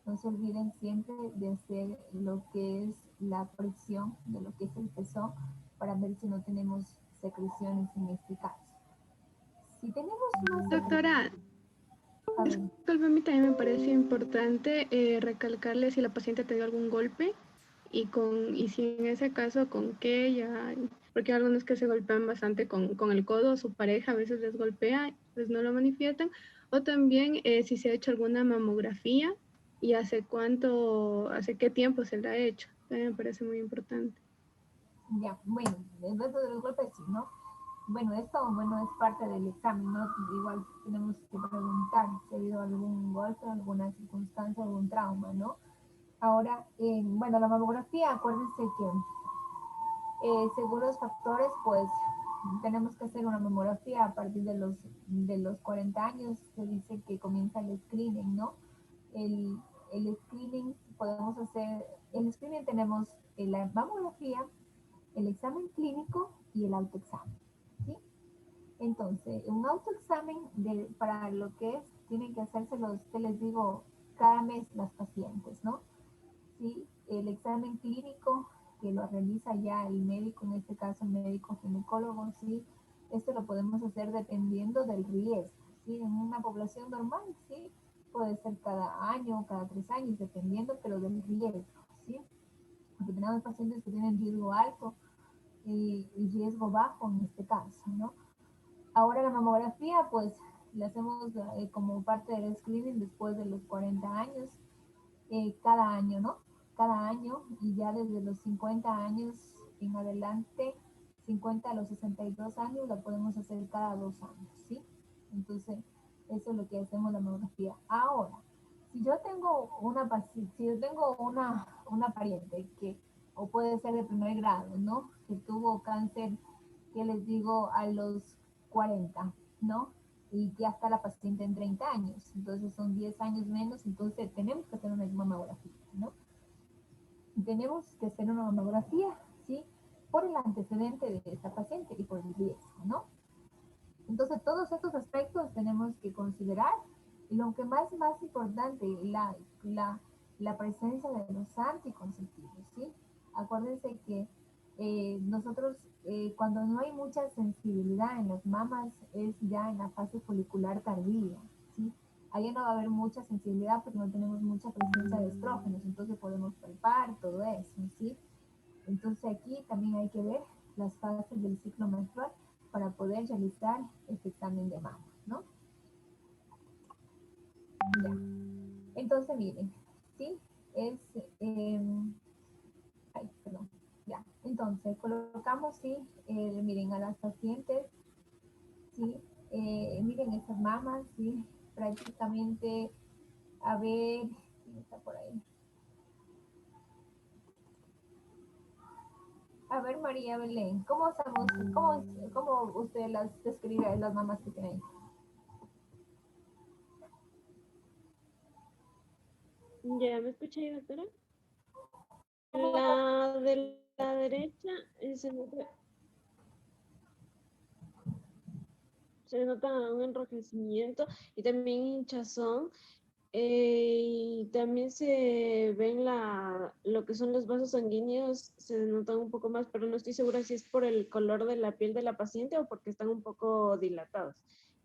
no se olviden siempre de hacer lo que es la presión de lo que es el pezón para ver si no tenemos secreciones en este caso. Si tenemos una Doctora, disculpe, a mí también me parece importante recalcarle si la paciente ha tenido algún golpe y si en ese caso con qué ya, porque hay algunos que se golpean bastante con el codo, su pareja a veces les golpea, pues no lo manifiestan, o también si se ha hecho alguna mamografía y hace qué tiempo se la ha hecho, también me parece muy importante. Ya, bueno, dentro de los golpes sí, ¿no? Bueno, esto es parte del examen, ¿no? Igual tenemos que preguntar si ha habido algún golpe, alguna circunstancia, algún trauma, ¿no? Ahora, bueno, la mamografía, acuérdense que según los factores, pues tenemos que hacer una mamografía a partir de los 40 años, se dice que comienza el screening, ¿no? El screening podemos hacer, el screening tenemos la mamografía, el examen clínico y el autoexamen, ¿sí? Entonces, un autoexamen para lo que es, tienen que hacerse que les digo, cada mes las pacientes, ¿no? Sí, el examen clínico que lo realiza ya el médico, en este caso el médico ginecólogo, ¿sí? Esto lo podemos hacer dependiendo del riesgo, ¿sí? En una población normal, ¿sí? Puede ser cada año, cada 3 años, dependiendo, pero del riesgo, ¿sí? Porque tenemos pacientes que tienen riesgo alto y riesgo bajo en este caso, ¿no? Ahora la mamografía, pues, la hacemos como parte del screening después de los 40 años, cada año, ¿no? Cada año, y ya desde los 50 años en adelante, 50 a los 62 años, la podemos hacer cada 2 años, ¿sí? Entonces, eso es lo que hacemos la mamografía. Ahora, si yo tengo una pariente que, o puede ser de primer grado, ¿no? Que tuvo cáncer, que les digo, a los 40, ¿no? Y que hasta la paciente en 30 años, entonces son 10 años menos, entonces tenemos que hacer una mamografía, ¿no? tenemos que hacer una mamografía, ¿sí? Por el antecedente de esta paciente y por el riesgo, ¿no? Entonces, todos estos aspectos tenemos que considerar. Y lo que más importante, la presencia de los anticonceptivos, ¿sí? Acuérdense que nosotros, cuando no hay mucha sensibilidad en las mamas, es ya en la fase folicular tardía, ¿sí? Ahí no va a haber mucha sensibilidad porque no tenemos mucha presencia de estrógenos, entonces podemos palpar todo eso, ¿sí? Entonces aquí también hay que ver las fases del ciclo menstrual para poder realizar este examen de mama, ¿no? Ya. Entonces, miren, ¿sí? Es, ay, perdón, ya. Entonces, colocamos, sí, miren, a las pacientes, ¿sí? Miren estas mamas, ¿sí? Prácticamente, a ver, ¿quién está por ahí? A ver, María Belén, ¿cómo usted las describe, las mamas que tiene ahí? ¿Ya me escucha ahí, doctora? La de la derecha se nota un enrojecimiento y también hinchazón. Y también se ven lo que son los vasos sanguíneos, se notan un poco más, pero no estoy segura si es por el color de la piel de la paciente o porque están un poco dilatados.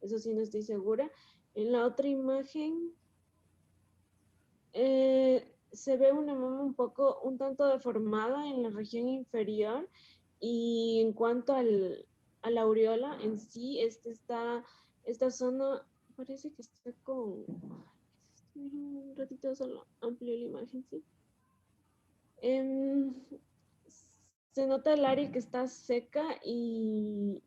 Eso sí, no estoy segura. En la otra imagen se ve una mama un tanto deformada en la región inferior, y en cuanto a la aureola en sí, esta zona parece que está con... Un ratito solo amplio la imagen, sí. Se nota el área que está seca y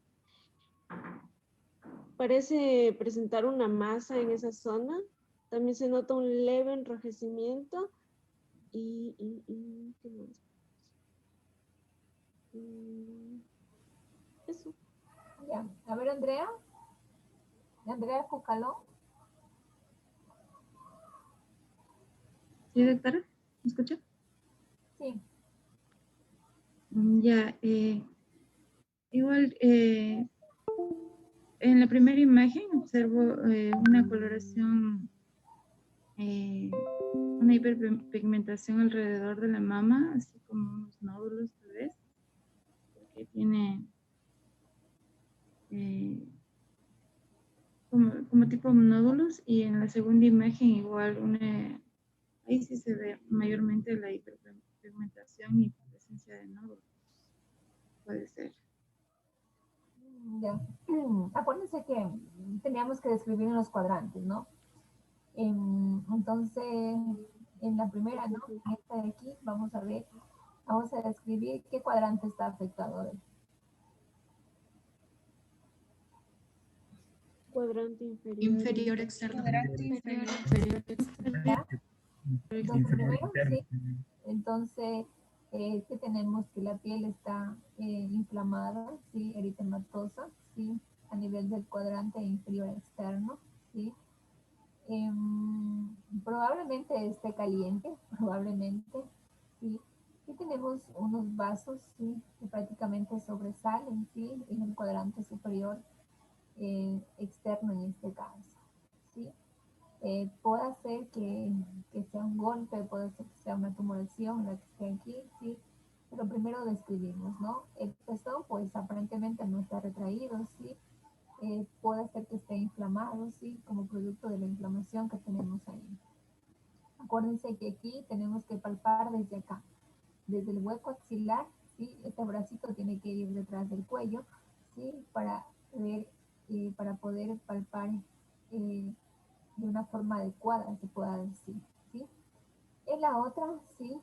parece presentar una masa en esa zona. También se nota un leve enrojecimiento y ¿qué más? Eso. Ya. A ver, Andrea. Andrea Cucalón. ¿Sí, doctora? ¿Me escucha? Sí. Ya, igual, en la primera imagen observo una coloración, una hiperpigmentación alrededor de la mama, así como unos nódulos tal vez, porque tiene como tipo nódulos, y en la segunda imagen igual ahí sí se ve mayormente la hiperpigmentación y presencia de nódulos. Puede ser. Ya. Acuérdense que teníamos que describir en los cuadrantes, ¿no? Entonces, en la primera, ¿no? En esta de aquí, vamos a describir qué cuadrante está afectado. A ver. Cuadrante inferior. Inferior externo. Cuadrante inferior externo. ¿Ya? Entonces, primero, sí. Entonces, que tenemos que la piel está inflamada, ¿sí? Eritematosa, ¿sí? A nivel del cuadrante inferior externo, ¿sí? Probablemente esté caliente, probablemente, ¿sí? Y tenemos unos vasos, ¿sí? Que prácticamente sobresalen, ¿sí? En el cuadrante superior externo en este caso, ¿sí? Puede ser que sea un golpe, puede ser que sea una tumoración la que esté aquí, ¿sí? Pero primero describimos, ¿no? El pezón, pues aparentemente no está retraído, ¿sí? Puede ser que esté inflamado, ¿sí? Como producto de la inflamación que tenemos ahí. Acuérdense que aquí tenemos que palpar desde acá, desde el hueco axilar, ¿sí? Este bracito tiene que ir detrás del cuello, ¿sí? Para ver, para poder palpar de una forma adecuada, se pueda decir, ¿sí? En la otra, ¿sí?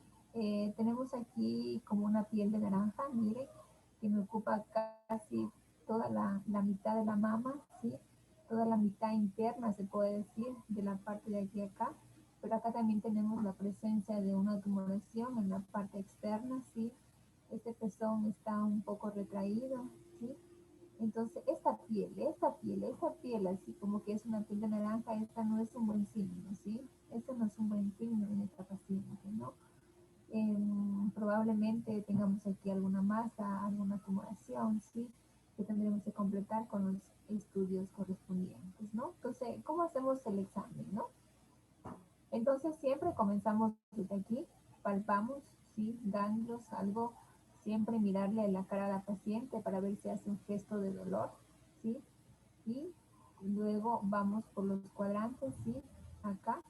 Tenemos aquí como una piel de naranja, mire, que me ocupa casi toda la mitad de la mama, ¿sí? Toda la mitad interna, se puede decir, de la parte de aquí a acá. Pero acá también tenemos la presencia de una tumoración en la parte externa, ¿sí? Este pezón está un poco retraído, ¿sí? Entonces, esta piel, así como que es una piel de naranja, esta no es un buen signo, ¿sí? Este no es un buen signo en esta paciente, ¿no? Probablemente tengamos aquí alguna masa, alguna tumoración, ¿sí? Que tendremos que completar con los estudios correspondientes, ¿no? Entonces, ¿cómo hacemos el examen, no? Entonces, siempre comenzamos desde aquí, palpamos, ¿sí? Ganglios, algo, siempre mirarle la cara a la paciente para ver si hace un gesto de dolor, ¿sí? Y luego vamos por los cuadrantes, ¿sí? Acá,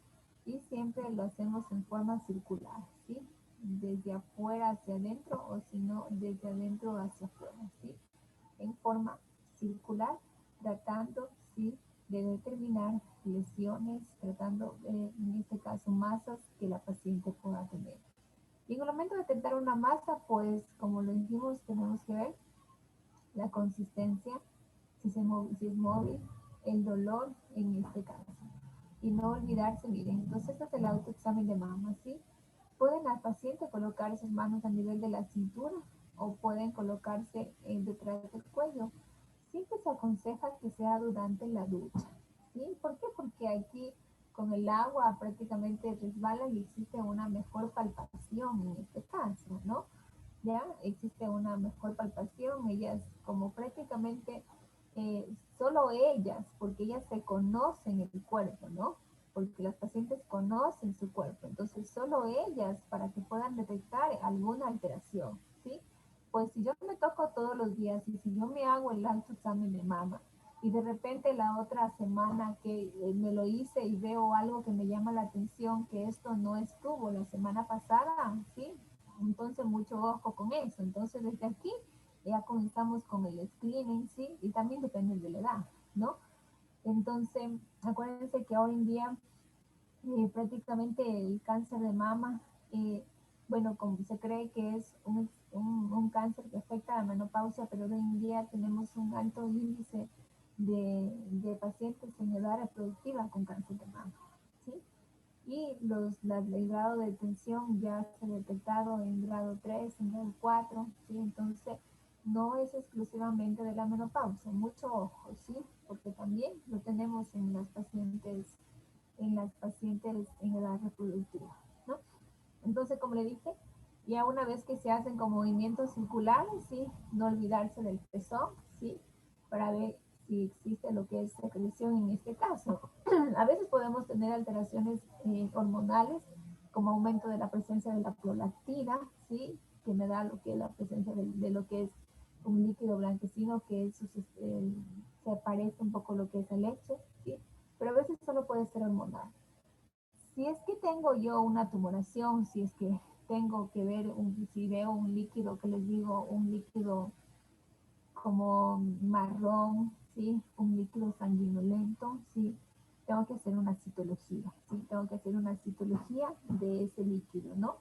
y siempre lo hacemos en forma circular, ¿sí? Desde afuera hacia adentro o si no, desde adentro hacia afuera, ¿sí? En forma circular, tratando, ¿sí? De determinar lesiones, tratando, en este caso, masas que la paciente pueda tener. Y en el momento de detectar una masa, pues, como lo dijimos, tenemos que ver la consistencia, si es móvil, el dolor en este caso. Y no olvidarse, miren, entonces este es el autoexamen de mama, ¿sí? Pueden al paciente colocar sus manos a nivel de la cintura o pueden colocarse detrás del cuello. Siempre se aconseja que sea durante la ducha, ¿sí? ¿Por qué? Porque aquí con el agua prácticamente resbala y existe una mejor palpación en este caso, ¿no? Ya existe una mejor palpación, ellas como prácticamente solo ellas, porque ellas se conocen el cuerpo, ¿no? Porque las pacientes conocen su cuerpo, entonces solo ellas para que puedan detectar alguna alteración, ¿sí? Pues si yo me toco todos los días y si yo me hago el autoexamen de mama y de repente la otra semana que me lo hice y veo algo que me llama la atención, que esto no estuvo la semana pasada, ¿sí? Entonces mucho ojo con eso. Entonces desde aquí ya comenzamos con el screening, ¿sí? Y también depende de la edad, ¿no? Entonces, acuérdense que hoy en día prácticamente el cáncer de mama, bueno, como se cree que es un cáncer que afecta a la menopausia, pero hoy en día tenemos un alto índice de pacientes en edad reproductiva con cáncer de mama, ¿sí? Y el grado de tensión ya se ha detectado en grado 3, en grado 4, ¿sí? Entonces, no es exclusivamente de la menopausia, mucho ojo, ¿sí? Porque también lo tenemos en las pacientes en edad reproductiva, ¿no? Entonces, como le dije, ya una vez que se hacen con movimientos circulares, ¿sí? No olvidarse del pezón, ¿sí? Para ver si existe lo que es secreción en este caso. A veces podemos tener alteraciones hormonales, como aumento de la presencia de la prolactina, ¿sí? Que me da lo que es la presencia de lo que es un líquido blanquecino que es, se parece un poco a lo que es la leche, ¿sí? Pero a veces solo puede ser hormonal. Si es que tengo yo una tumoración, si es que tengo que ver, si veo un líquido, que les digo, un líquido como marrón, ¿sí? Un líquido sanguinolento, ¿sí? Tengo que hacer una citología, ¿sí? Tengo que hacer una citología de ese líquido, ¿no?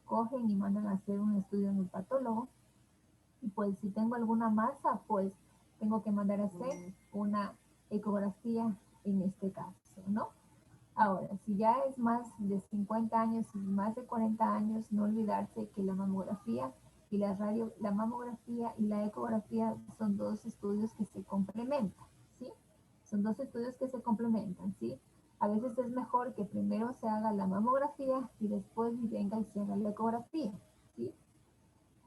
Cogen y mandan a hacer un estudio en el patólogo y pues si tengo alguna masa, pues tengo que mandar a hacer una ecografía en este caso, ¿no? Ahora, si ya es más de 50 años y más de 40 años, no olvidarse que la mamografía y la mamografía y la ecografía son dos estudios que se complementan, ¿sí? Son dos estudios que se complementan, ¿sí? A veces es mejor que primero se haga la mamografía y después venga y se haga la ecografía, ¿sí?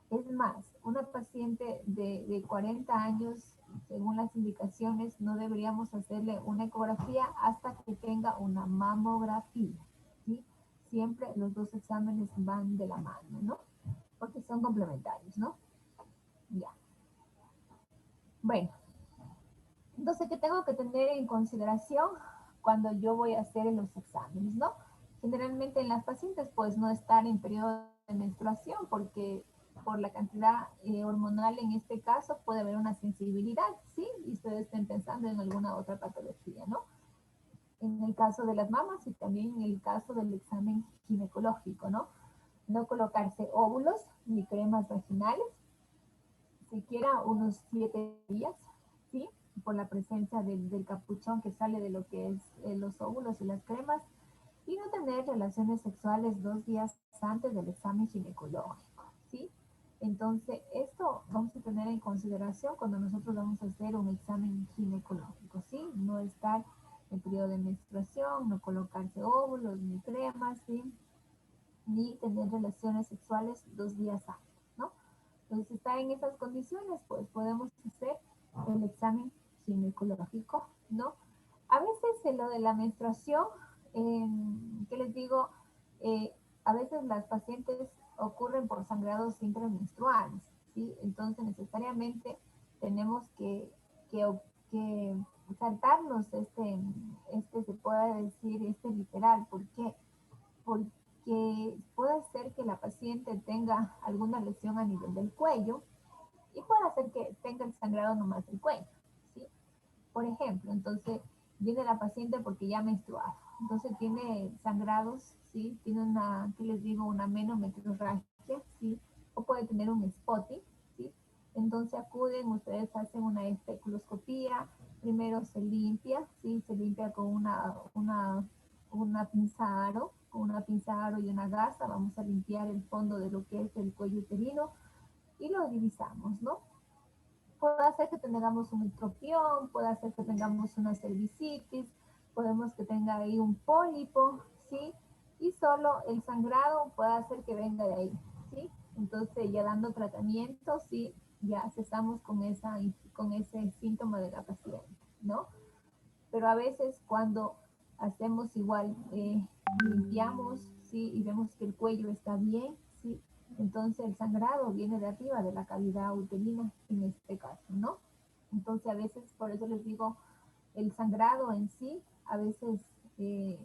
Es más, una paciente de 40 años, según las indicaciones, no deberíamos hacerle una ecografía hasta que tenga una mamografía, ¿sí? Siempre los dos exámenes van de la mano, ¿no? Porque son complementarios, ¿no? Ya. Bueno, entonces, ¿qué tengo que tener en consideración cuando yo voy a hacer los exámenes, no? Generalmente en las pacientes, pues, no estar en periodo de menstruación porque por la cantidad hormonal en este caso puede haber una sensibilidad, ¿sí? Y ustedes estén pensando en alguna otra patología, ¿no? En el caso de las mamas y también en el caso del examen ginecológico, ¿no? No colocarse óvulos ni cremas vaginales, siquiera unos 7 días, ¿sí? Por la presencia del capuchón que sale de lo que es los óvulos y las cremas, y no tener relaciones sexuales 2 días antes del examen ginecológico, ¿sí? Entonces, esto vamos a tener en consideración cuando nosotros vamos a hacer un examen ginecológico, ¿sí? No estar en periodo de menstruación, no colocarse óvulos ni cremas, ¿sí? ni tener relaciones sexuales 2 días antes, ¿no? Entonces, si está en esas condiciones, pues podemos hacer el examen ginecológico, ¿no? A veces en lo de la menstruación, ¿qué les digo? A veces las pacientes ocurren por sangrados intramenstruales, ¿sí? Entonces necesariamente tenemos que saltarnos se puede decir, literal. ¿Por qué? Porque puede ser que la paciente tenga alguna lesión a nivel del cuello y puede ser que tenga el sangrado nomás del cuello, ¿sí? Por ejemplo, entonces viene la paciente porque ya menstruado, entonces tiene sangrados, ¿sí? Tiene ¿qué les digo? Una menometrorragia, ¿sí? O puede tener un spotting, ¿sí? Entonces acuden, ustedes hacen una especuloscopía, primero se limpia, ¿sí? Se limpia con una pinza aro, y una gasa, vamos a limpiar el fondo de lo que es el cuello uterino y lo divisamos, ¿no? Puede ser que tengamos un micropión, puede ser que tengamos una cervicitis, podemos que tenga ahí un pólipo, ¿sí? Y solo el sangrado puede hacer que venga de ahí, ¿sí? Entonces ya dando tratamiento, sí, ya cesamos con ese síntoma de la paciente, ¿no? Pero a veces cuando hacemos igual, limpiamos, ¿sí? Y vemos que el cuello está bien, ¿sí? Entonces el sangrado viene de arriba de la cavidad uterina en este caso, ¿no? Entonces a veces, por eso les digo, el sangrado en sí, a veces sí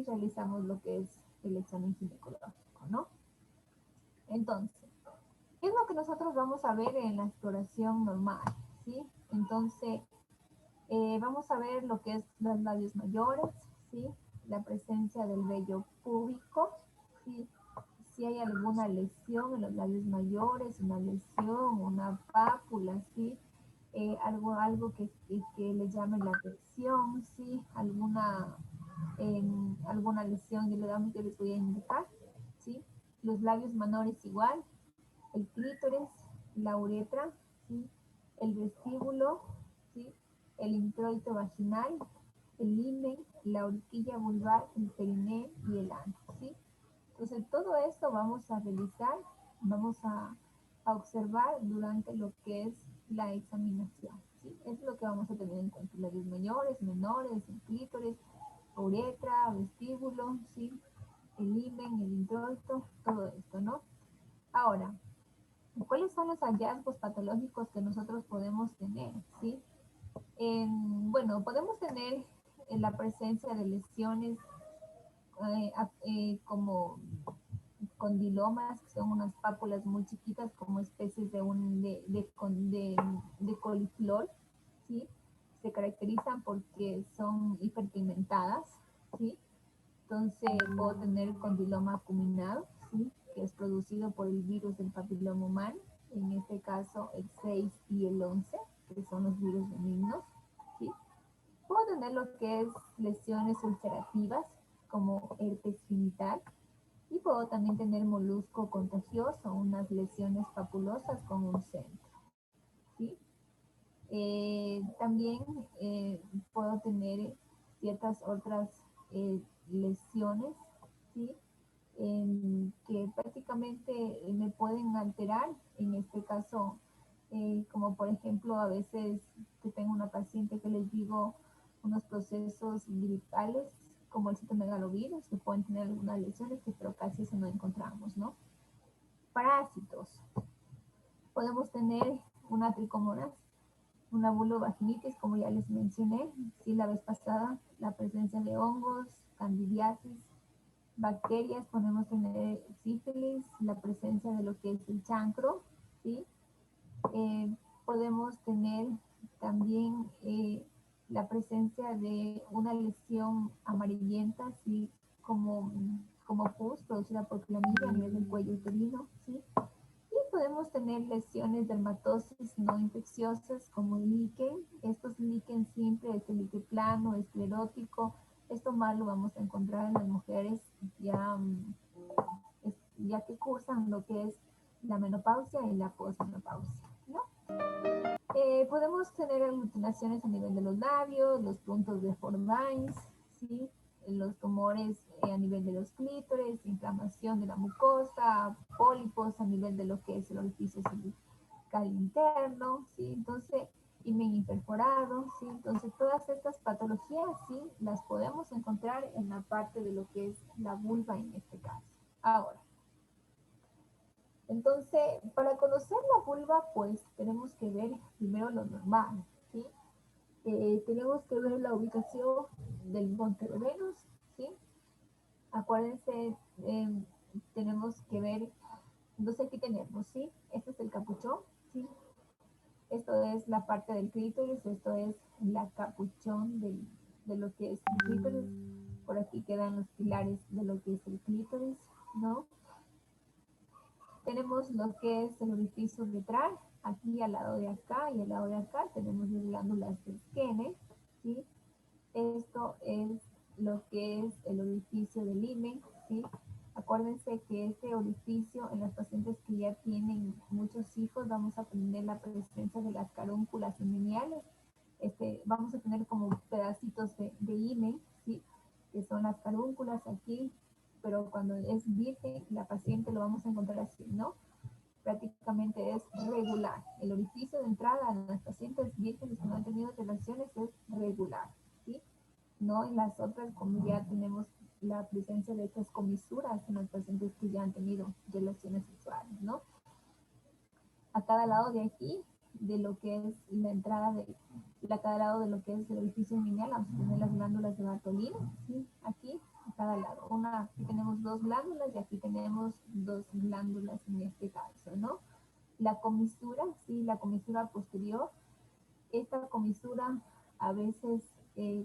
realizamos lo que es el examen ginecológico, ¿no? Entonces, ¿qué es lo que nosotros vamos a ver en la exploración normal? ¿Sí? Entonces, vamos a ver lo que es los labios mayores, ¿sí? La presencia del vello púbico, ¿sí? Si hay alguna lesión en los labios mayores, una lesión, una pápula, ¿sí? Algo que le llame la atención, ¿sí? Alguna lesión, yo les voy a indicar, ¿sí? Los labios menores igual, el clítoris, la uretra, ¿sí? El vestíbulo, ¿sí? El introito vaginal, el himen, la horquilla vulvar, el periné y el ano, ¿sí? Entonces, todo esto vamos a realizar, vamos a observar durante lo que es la examinación, ¿sí? Es lo que vamos a tener en cuenta, labios mayores, menores, el clítoris, uretra, vestíbulo, ¿sí? El himen, el introito, todo esto, ¿no? Ahora, ¿cuáles son los hallazgos patológicos que nosotros podemos tener, ¿sí? Bueno, podemos tener la presencia de lesiones como condilomas, que son unas pápulas muy chiquitas como especies de coliflor, ¿sí? Se caracterizan porque son hiperpigmentadas, ¿sí? Entonces puedo tener condiloma acuminado, ¿sí? Que es producido por el virus del papiloma humano, en este caso el 6 y el 11, que son los virus benignos, ¿sí? Puedo tener lo que es lesiones ulcerativas, como herpes genital, y puedo también tener molusco contagioso, unas lesiones papulosas con un centro, ¿sí? También puedo tener ciertas otras lesiones, ¿sí? Que prácticamente me pueden alterar, en este caso, como por ejemplo a veces que tengo una paciente que les digo unos procesos gripales como el citomegalovirus, que pueden tener algunas lesiones que pero casi eso no encontramos, ¿no? Parásitos. Podemos tener una tricomonas, una vulvovaginitis, como ya les mencioné, sí, la vez pasada, la presencia de hongos, candidiasis, bacterias, podemos tener sífilis, la presencia de lo que es el chancro, ¿sí? Podemos tener también la presencia de una lesión amarillenta, ¿sí? Como pus producida por clamidia a nivel del cuello uterino, ¿sí? Y podemos tener lesiones dermatosis no infecciosas como el líquen. Estos líquen simples, el líquen plano, esclerótico. Esto más lo vamos a encontrar en las mujeres ya que cursan lo que es la menopausia y la posmenopausia, ¿no? Podemos tener aglutinaciones a nivel de los labios, los puntos de Fordyce, ¿sí? Los tumores a nivel de los clítores, inflamación de la mucosa, pólipos a nivel de lo que es el orificio cervical interno, ¿sí? Entonces, himen imperforado, ¿sí? Entonces, todas estas patologías, sí, las podemos encontrar en la parte de lo que es la vulva en este caso. Ahora, entonces, para conocer la vulva, pues, tenemos que ver primero lo normal, ¿sí? Tenemos que ver la ubicación del monte de Venus, ¿sí? Acuérdense, tenemos que ver, entonces aquí tenemos, ¿sí? Este es el capuchón, ¿sí? Esto es la parte del clítoris, esto es la capuchón de lo que es el clítoris. Por aquí quedan los pilares de lo que es el clítoris, ¿no? Tenemos lo que es el orificio retral, aquí al lado de acá y al lado de acá tenemos las glándulas del Skene, ¿sí? Esto es lo que es el orificio del himen, ¿sí? Acuérdense que este orificio en las pacientes que ya tienen muchos hijos vamos a tener la presencia de las carúnculas lineales. Vamos a tener como pedacitos de himen, ¿sí? Que son las carúnculas aquí, pero cuando es virgen, la paciente lo vamos a encontrar así, ¿no? Prácticamente es regular. El orificio de entrada en las pacientes vírgenes que no han tenido relaciones es regular, ¿sí? No en las otras, como ya tenemos la presencia de estas comisuras en los pacientes que ya han tenido relaciones sexuales, ¿no? A cada lado de aquí, de lo que es la entrada a cada lado de lo que es el orificio inguinal, vamos a tener las glándulas de Bartolino, ¿sí? Aquí, a cada lado. Aquí tenemos dos glándulas y aquí tenemos dos glándulas en este caso, ¿no? La comisura, sí, la comisura posterior. Esta comisura a veces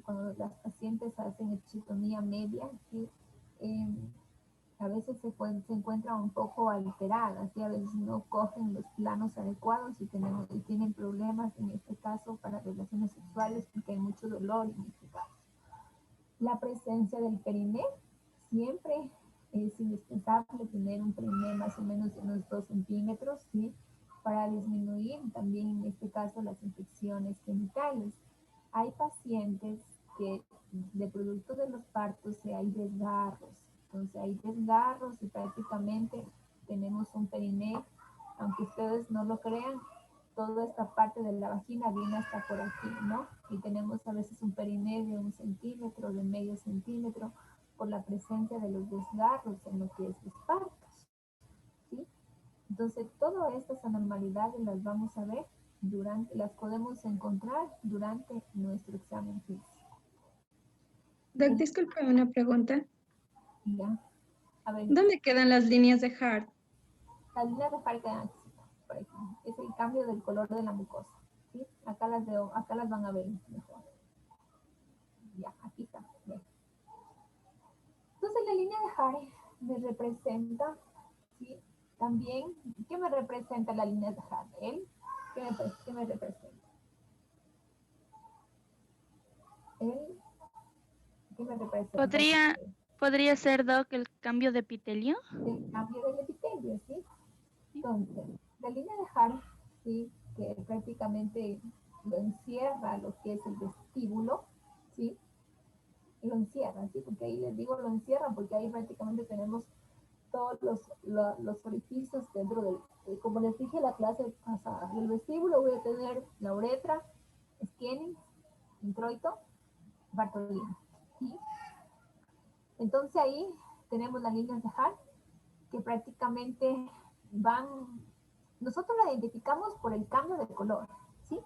cuando las pacientes hacen episiotomía media, ¿sí? A veces se encuentra un poco alterada, ¿sí? A veces no cogen los planos adecuados y tienen problemas en este caso para relaciones sexuales porque hay mucho dolor en este caso. La presencia del periné, siempre es indispensable tener un periné más o menos de unos 2 centímetros, ¿sí? Para disminuir también en este caso las infecciones genitales. Hay pacientes que de producto de los partos hay desgarros, entonces hay desgarros y prácticamente tenemos un periné, aunque ustedes no lo crean, toda esta parte de la vagina viene hasta por aquí, ¿no? Y tenemos a veces un periné de 1 centímetro, de medio centímetro, por la presencia de los desgarros en lo que es los partos, ¿sí? Entonces, todas estas anormalidades las vamos a ver las podemos encontrar durante nuestro examen físico. Doc, disculpe una pregunta. Ya. A ver. ¿Dónde quedan las líneas de Hart? Las líneas de Hart quedan aquí, por aquí. Es el cambio del color de la mucosa, ¿sí? Acá las van a ver mejor. Ya, aquí está. Bien. Entonces, la línea de Hart me representa, ¿sí? También, ¿qué me representa la línea de Hart? ¿Él? ¿Qué me representa? ¿Él? ¿Qué me representa? ¿Podría ser, Doc, el cambio de epitelio? El cambio del epitelio, ¿sí? Entonces, la línea de Hart, ¿sí? Que prácticamente lo encierra lo que es el vestíbulo, ¿sí? Lo encierra, ¿sí? Porque ahí les digo lo encierra porque ahí prácticamente tenemos todos los orificios dentro del, como les dije en la clase pasada, en el vestíbulo voy a tener la uretra, Skene, introito, Bartolino, ¿sí? Entonces ahí tenemos las líneas de Hart que prácticamente nosotros la identificamos por el cambio de color, ¿sí?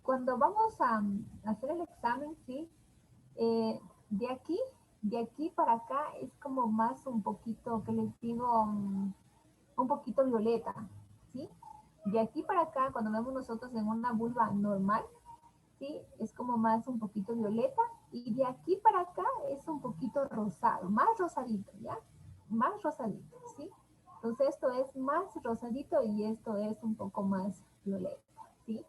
Cuando vamos a hacer el examen, ¿sí? De aquí para acá es como más un poquito, ¿qué les digo? Un poquito violeta, ¿sí? De aquí para acá, cuando vemos nosotros en una vulva normal, ¿sí? Es como más un poquito violeta, y de aquí para acá es un poquito rosado, más rosadito, ¿ya? Más rosadito, ¿sí? Entonces esto es más rosadito y esto es un poco más violeta, ¿sí?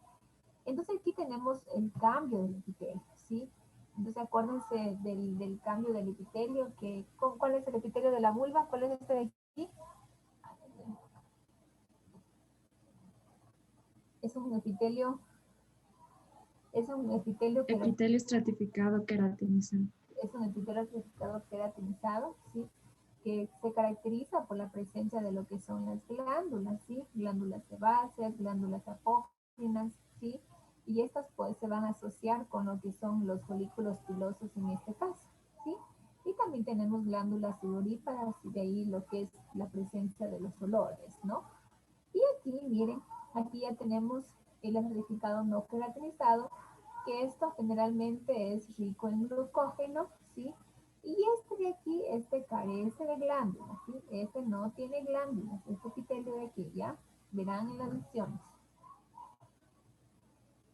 Entonces aquí tenemos el cambio del epitelio, ¿sí? Entonces acuérdense del cambio del epitelio, ¿cuál es el epitelio de la vulva? ¿Cuál es este de aquí? Es un epitelio que epitelio estratificado queratinizado. es un epitelio reticulado queratinizado, ¿sí? Que se caracteriza por la presencia de lo que son las glándulas, ¿sí? Glándulas sebáceas, glándulas apócrinas, ¿sí? Y estas pues se van a asociar con lo que son los folículos pilosos en este caso, ¿sí? Y también tenemos glándulas sudoríparas y de ahí lo que es la presencia de los olores, ¿no? Y aquí, miren, aquí ya tenemos el reticulado no queratinizado, que esto generalmente es rico en glucógeno, ¿sí? Y este de aquí, este carece de glándulas, ¿sí? Este no tiene glándulas, este epitelio de aquí, ¿ya? Verán en las lesiones.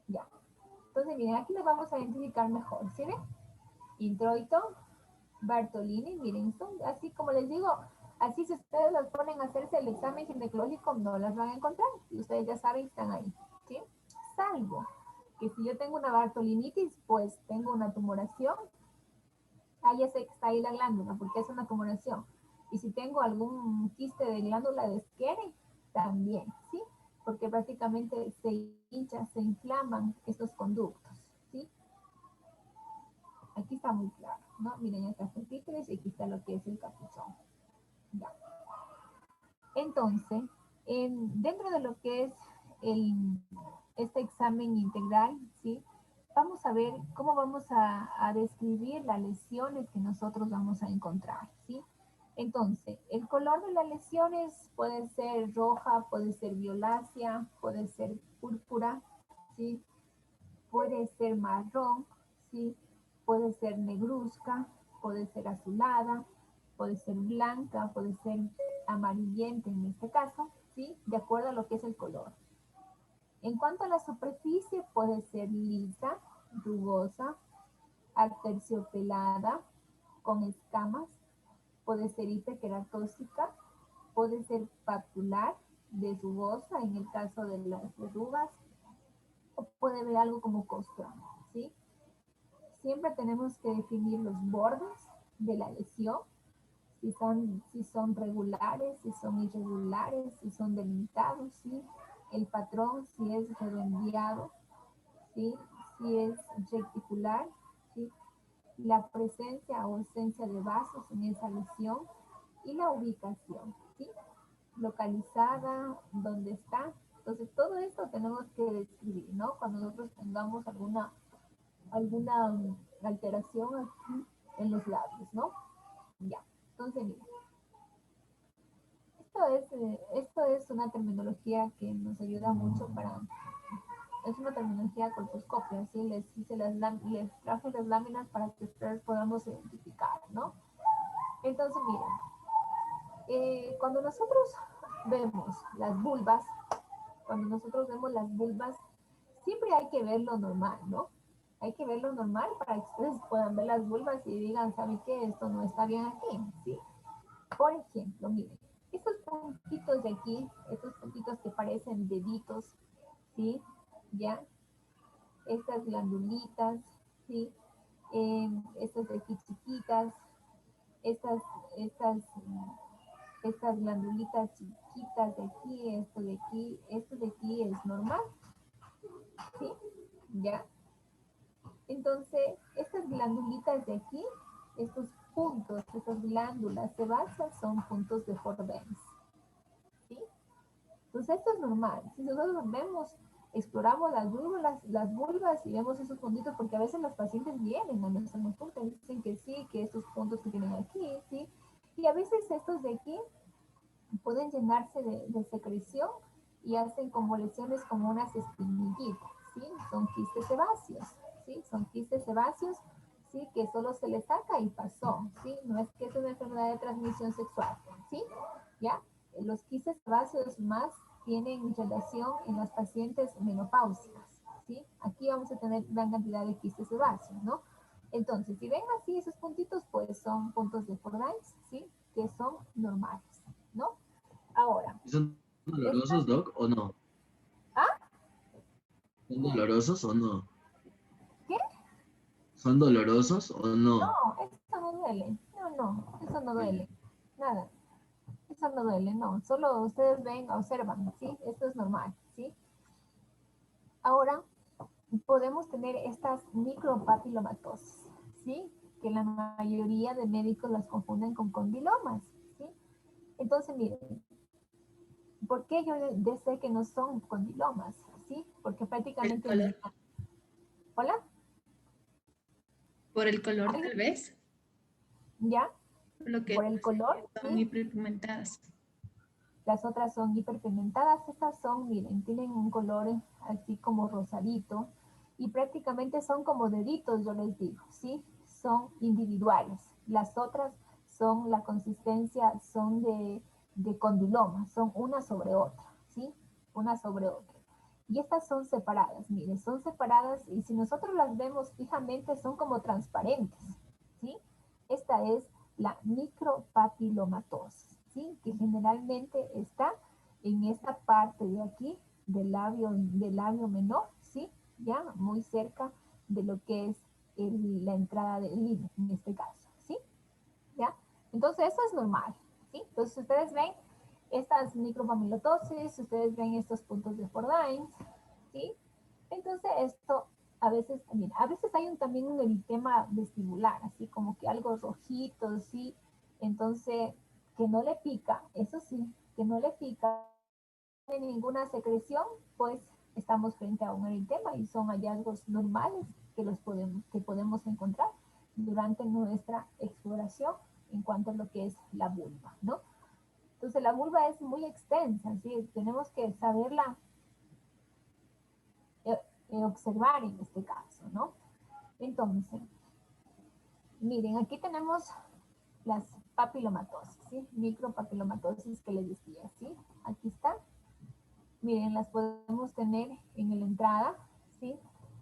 Ya. Entonces, miren, aquí lo vamos a identificar mejor, ¿sí ven? Introito, Bartolini, miren, son así como les digo, así si ustedes las ponen a hacerse el examen ginecológico, no las van a encontrar. Y ustedes ya saben que están ahí, ¿sí? Salvo que si yo tengo una bartolinitis, pues tengo una tumoración. Ah, ya sé que está ahí la glándula, porque es una tumoración. Y si tengo algún quiste de glándula de Escherichia, también, ¿sí? Porque prácticamente se hinchan, se inflaman estos conductos, ¿sí? Aquí está muy claro, ¿no? Miren, acá está el títeres y aquí está lo que es el capuchón. Ya. Entonces, dentro de lo que es este examen integral, ¿sí? Vamos a ver cómo vamos a describir las lesiones que nosotros vamos a encontrar, ¿sí? Entonces, el color de las lesiones puede ser roja, puede ser violácea, puede ser púrpura, ¿sí? Puede ser marrón, ¿sí? Puede ser negruzca, puede ser azulada, puede ser blanca, puede ser amarillenta en este caso, ¿sí? De acuerdo a lo que es el color. En cuanto a la superficie, puede ser lisa, rugosa, aterciopelada, con escamas, puede ser hiperqueratóxica, puede ser papular, desrugosa en el caso de las verrugas, o puede ver algo como costra, ¿sí? Siempre tenemos que definir los bordes de la lesión, si son regulares, si son irregulares, si son delimitados, ¿sí? El patrón, si es redondeado, ¿sí? Si es reticular, ¿sí? La presencia o ausencia de vasos en esa lesión y la ubicación, ¿sí? Localizada, dónde está. Entonces, todo esto tenemos que describir, ¿no? Cuando nosotros tengamos alguna alteración aquí en los labios, ¿no? Ya. Entonces, mira. Esto es una terminología que nos ayuda mucho es una terminología colposcopia, ¿sí? Les traje las láminas para que ustedes podamos identificar, ¿no? Entonces, miren, cuando nosotros vemos las vulvas, siempre hay que ver lo normal, ¿no? Hay que ver lo normal para que ustedes puedan ver las vulvas y digan, ¿saben qué? Esto no está bien aquí, ¿sí? Por ejemplo, miren, estos puntitos de aquí, estos puntitos que parecen deditos, ¿sí? ¿Ya? Estas glandulitas, ¿sí? Estas de aquí chiquitas, estas glandulitas chiquitas de aquí, esto de aquí es normal, ¿sí? ¿Ya? Entonces, estas glandulitas de aquí, estos puntos, estas glándulas sebáceas son puntos de Forbens, ¿sí? Entonces, esto es normal. Si nosotros exploramos las vulvas y vemos esos puntitos, porque a veces los pacientes vienen a nuestra consulta y dicen que sí, que estos puntos que tienen aquí, ¿sí? Y a veces estos de aquí pueden llenarse de secreción y hacen como lesiones como unas espinillitas, ¿sí? Son quistes sebáceos, ¿sí? Son quistes sebáceos, ¿sí? Que solo se les saca y pasó, ¿sí? No es que es una enfermedad de transmisión sexual, ¿sí? ¿Ya? Los quistes sebáceos más tienen relación en las pacientes menopáusicas, ¿sí? Aquí vamos a tener gran cantidad de quistes sebáceos, ¿no? Entonces, si ven así esos puntitos, pues son puntos de Fordyce, ¿sí? Que son normales, ¿no? Ahora. ¿Son dolorosos, Doc, o no? ¿Ah? ¿Son dolorosos o no? ¿Qué? ¿Son dolorosos o no? No, eso no duele. No, eso no duele. Nada. Eso no duele, no. Solo ustedes ven, observan, ¿sí? Esto es normal, ¿sí? Ahora, podemos tener estas micropapilomatosis, ¿sí? que la mayoría de médicos las confunden con condilomas, ¿sí? Entonces, miren, ¿por qué yo sé que no son condilomas? ¿Sí? Porque prácticamente... ¿El color? ¿Hola? ¿Por el color tal vez? ¿Ya? Lo que por el color, son ¿sí? hiperpigmentadas. Las otras son hiperpigmentadas. Estas son, miren, tienen un color así como rosadito y prácticamente son como deditos, yo les digo, ¿sí? Son individuales. Las otras son, la consistencia son de condiloma, son una sobre otra, ¿sí? Una sobre otra. Y estas son separadas, miren, son separadas y si nosotros las vemos fijamente son como transparentes, ¿sí? Esta es la micropapilomatosis, ¿sí? Que generalmente está en esta parte de aquí del labio menor, ¿sí? Ya muy cerca de lo que es la entrada del INE, en este caso, ¿sí? ¿Ya? Entonces eso es normal, ¿sí? Entonces ustedes ven estas micropamilomatosis, ustedes ven estos puntos de Fordyce, ¿sí? Entonces esto a veces, mira, a veces hay también un eritema vestibular, así como que algo rojito, ¿sí? Entonces, que no le pica, eso sí, que no le pica ninguna secreción, pues estamos frente a un eritema y son hallazgos normales que podemos encontrar durante nuestra exploración en cuanto a lo que es la vulva, ¿no? Entonces la vulva es muy extensa, ¿sí? Tenemos que saberla observar en este caso, ¿no? Entonces, miren, aquí tenemos las papilomatosis, ¿sí? Micropapilomatosis que les decía, ¿sí? Aquí está. Miren, las podemos tener en la entrada, ¿sí?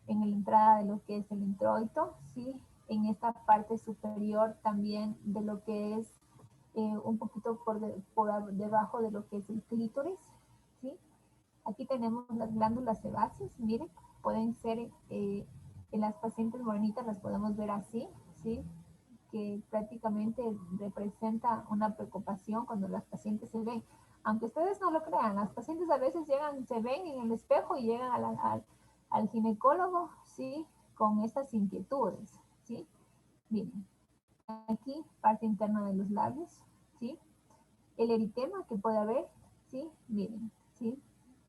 En la entrada de lo que es el introito, ¿sí? En esta parte superior también de lo que es un poquito por debajo de lo que es el clítoris, ¿sí? Aquí tenemos las glándulas sebáceas, miren, pueden ser, en las pacientes morenitas las podemos ver así, ¿sí? Que prácticamente representa una preocupación cuando las pacientes se ven. Aunque ustedes no lo crean, las pacientes a veces llegan, se ven en el espejo y llegan al ginecólogo, ¿sí? Con estas inquietudes, ¿sí? Miren, aquí parte interna de los labios, ¿sí? El eritema que puede haber, ¿sí? Miren, ¿sí?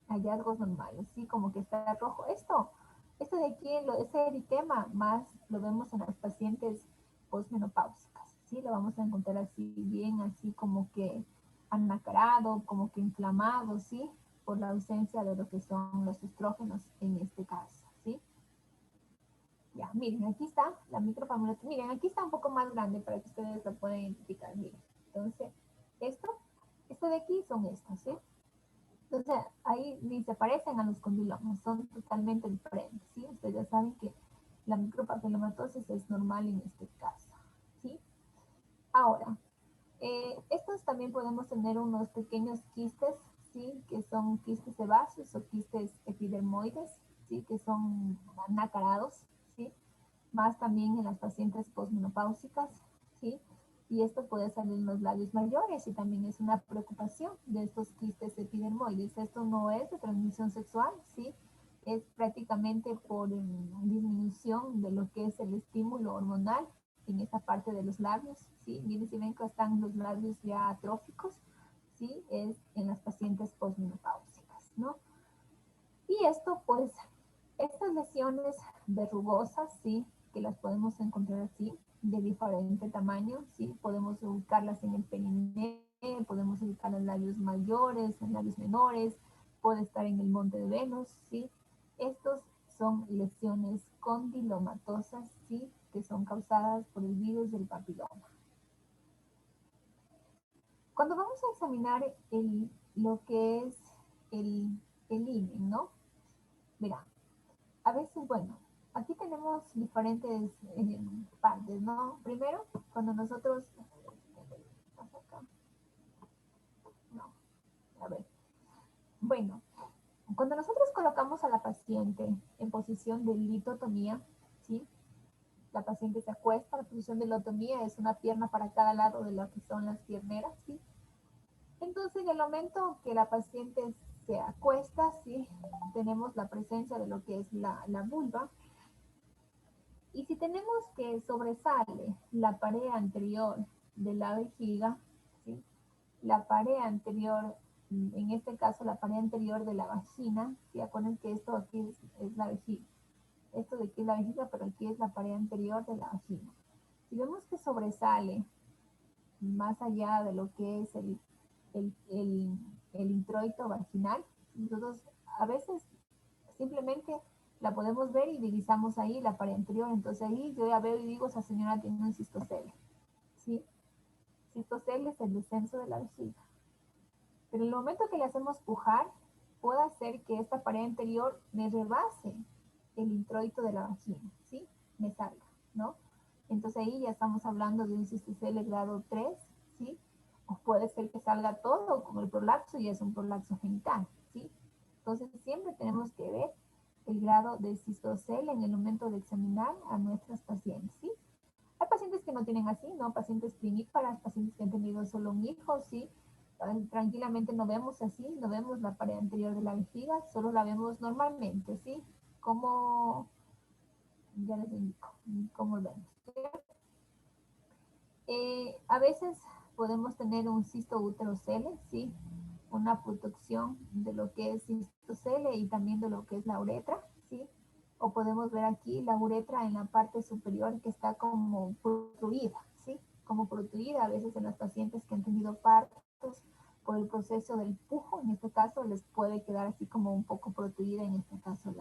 Hallazgos normales, ¿sí? Como que está rojo. Esto de aquí, ese eritema más lo vemos en las pacientes posmenopáusicas, ¿sí? Lo vamos a encontrar así, bien, así como que anacarado, como que inflamado, ¿sí? Por la ausencia de lo que son los estrógenos en este caso, ¿sí? Ya, miren, aquí está la micropamilomatosis. Miren, aquí está un poco más grande para que ustedes lo puedan identificar, miren. Entonces, esto de aquí son estos, ¿sí? Entonces, ahí ni se parecen a los condilomas, son totalmente diferentes, ¿sí? Ustedes ya saben que la micropapilomatosis es normal en este caso, ¿sí? Ahora, estos también podemos tener unos pequeños quistes, ¿sí? Que son quistes sebáceos o quistes epidermoides, ¿sí? Que son nacarados, ¿sí? Más también en las pacientes posmenopáusicas, ¿sí? Y esto puede salir en los labios mayores y también es una preocupación de estos quistes epidermoides. Esto no es de transmisión sexual, ¿sí? Es prácticamente por disminución de lo que es el estímulo hormonal en esta parte de los labios, ¿sí? Miren si ven que están los labios ya atróficos, ¿sí? Es en las pacientes posmenopáusicas, ¿no? Y esto, pues, estas lesiones verrugosas, ¿sí? Que las podemos encontrar así, de diferente tamaño, ¿sí? Podemos ubicarlas en el periné, podemos ubicarlas en labios mayores, en labios menores, puede estar en el monte de Venus, ¿sí? Estos son lesiones condilomatosas, ¿sí? Que son causadas por el virus del papiloma. Cuando vamos a examinar lo que es el IMEN, ¿no? Mira, a veces, bueno, aquí tenemos diferentes partes, ¿no? Primero, cuando nosotros, no, a ver, bueno, cuando nosotros colocamos a la paciente en posición de litotomía, ¿sí? La paciente se acuesta, la posición de litotomía es una pierna para cada lado de lo que son las pierneras, ¿sí? Entonces, en el momento que la paciente se acuesta, ¿sí? Tenemos la presencia de lo que es la vulva. Y si tenemos que sobresale la pared anterior de la vejiga, ¿sí? La pared anterior, en este caso la pared anterior de la vagina, ¿sí? Acuérdense que esto aquí es la vejiga. Esto de aquí es la vejiga, pero aquí es la pared anterior de la vagina. Si vemos que sobresale más allá de lo que es el introito vaginal, nosotros a veces simplemente la podemos ver y divisamos ahí la pared anterior. Entonces ahí yo ya veo y digo, esa señora tiene un cistocele. ¿Sí? Cistocele es el descenso de la vejiga. Pero en el momento que le hacemos pujar, puede hacer que esta pared anterior me rebase el introito de la vagina, ¿sí? Me salga, ¿no? Entonces ahí ya estamos hablando de un cistocele grado 3, ¿sí? O puede ser que salga todo con el prolapso y es un prolapso genital, ¿sí? Entonces siempre tenemos que ver el grado de cistocele en el momento de examinar a nuestras pacientes, ¿sí? Hay pacientes que no tienen así, ¿no? Pacientes primíparas, pacientes que han tenido solo un hijo, ¿sí? Tranquilamente no vemos así, no vemos la pared anterior de la vejiga, solo la vemos normalmente, ¿sí? Como, ya les indico, cómo lo vemos. A veces podemos tener un cisto uterocele, ¿sí? Una protección de lo que es cistocele y también de lo que es la uretra, ¿sí? O podemos ver aquí la uretra en la parte superior que está como protruida, ¿sí? Como protruida a veces en las pacientes que han tenido partos por el proceso del pujo, en este caso les puede quedar así como un poco protruida, en este caso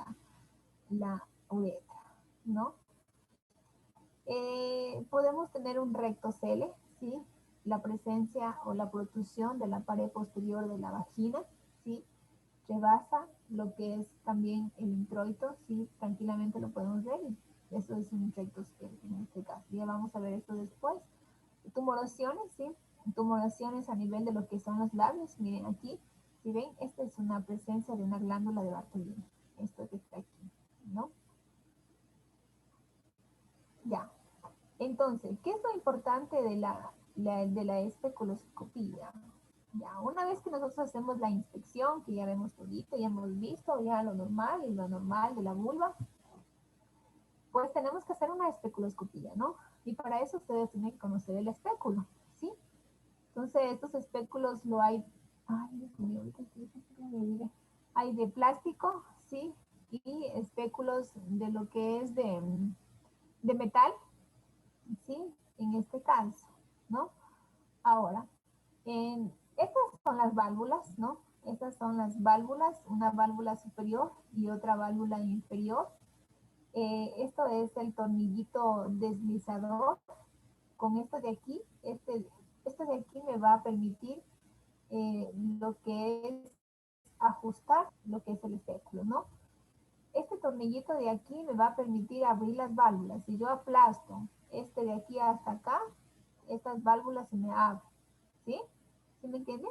la uretra, ¿no? Podemos tener un rectocele, ¿sí? La presencia o la protrusión de la pared posterior de la vagina, ¿sí? Rebasa lo que es también el introito, ¿sí? Tranquilamente lo podemos ver y eso es un rectocele en este caso. Ya vamos a ver esto después. Tumoraciones, ¿sí? Tumoraciones a nivel de lo que son los labios. Miren aquí, si ven, esta es una presencia de una glándula de Bartolini. Esto que está aquí, ¿no? Ya. Entonces, ¿qué es lo importante de la especuloscopía? Ya, una vez que nosotros hacemos la inspección, que ya vemos todito, ya hemos visto ya lo normal y lo anormal de la vulva, pues tenemos que hacer una especuloscopía, ¿no? Y para eso ustedes tienen que conocer el espéculo, ¿sí? Entonces, estos espéculos lo hay, ay, Dios mío, hay de plástico, ¿sí? Y espéculos de lo que es de metal, ¿sí? En este caso, ¿no? Ahora, estas son las válvulas, ¿no? Estas son las válvulas, una válvula superior y otra válvula inferior. Esto es el tornillito deslizador. Con esto de aquí, esto de aquí me va a permitir lo que es ajustar lo que es el espéculo, ¿no? Este tornillito de aquí me va a permitir abrir las válvulas. Si yo aplasto este de aquí hasta acá, estas válvulas se me abren, ¿sí? ¿Sí me entienden?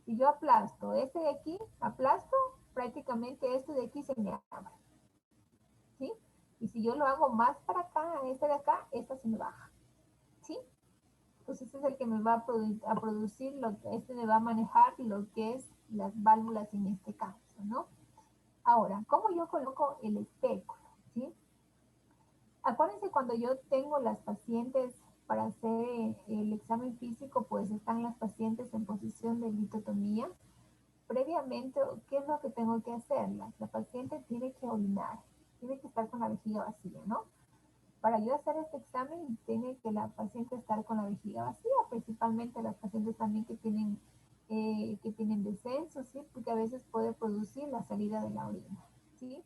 Si yo aplasto este de aquí, aplasto, prácticamente este de aquí se me abre, ¿sí? Y si yo lo hago más para acá, este de acá, esta se me baja, ¿sí? Entonces este es el que me va a producir, este me va a manejar lo que es las válvulas en este caso, ¿no? Ahora, ¿cómo yo coloco el espéculo? ¿Sí? Acuérdense cuando yo tengo las pacientes para hacer el examen físico, pues están las pacientes en posición de litotomía. Previamente, ¿qué es lo que tengo que hacer? La paciente tiene que orinar, tiene que estar con la vejiga vacía, ¿no? Para yo hacer este examen, tiene que la paciente estar con la vejiga vacía, principalmente las pacientes también que tienen descenso, ¿sí? Porque a veces puede producir la salida de la orina, ¿sí?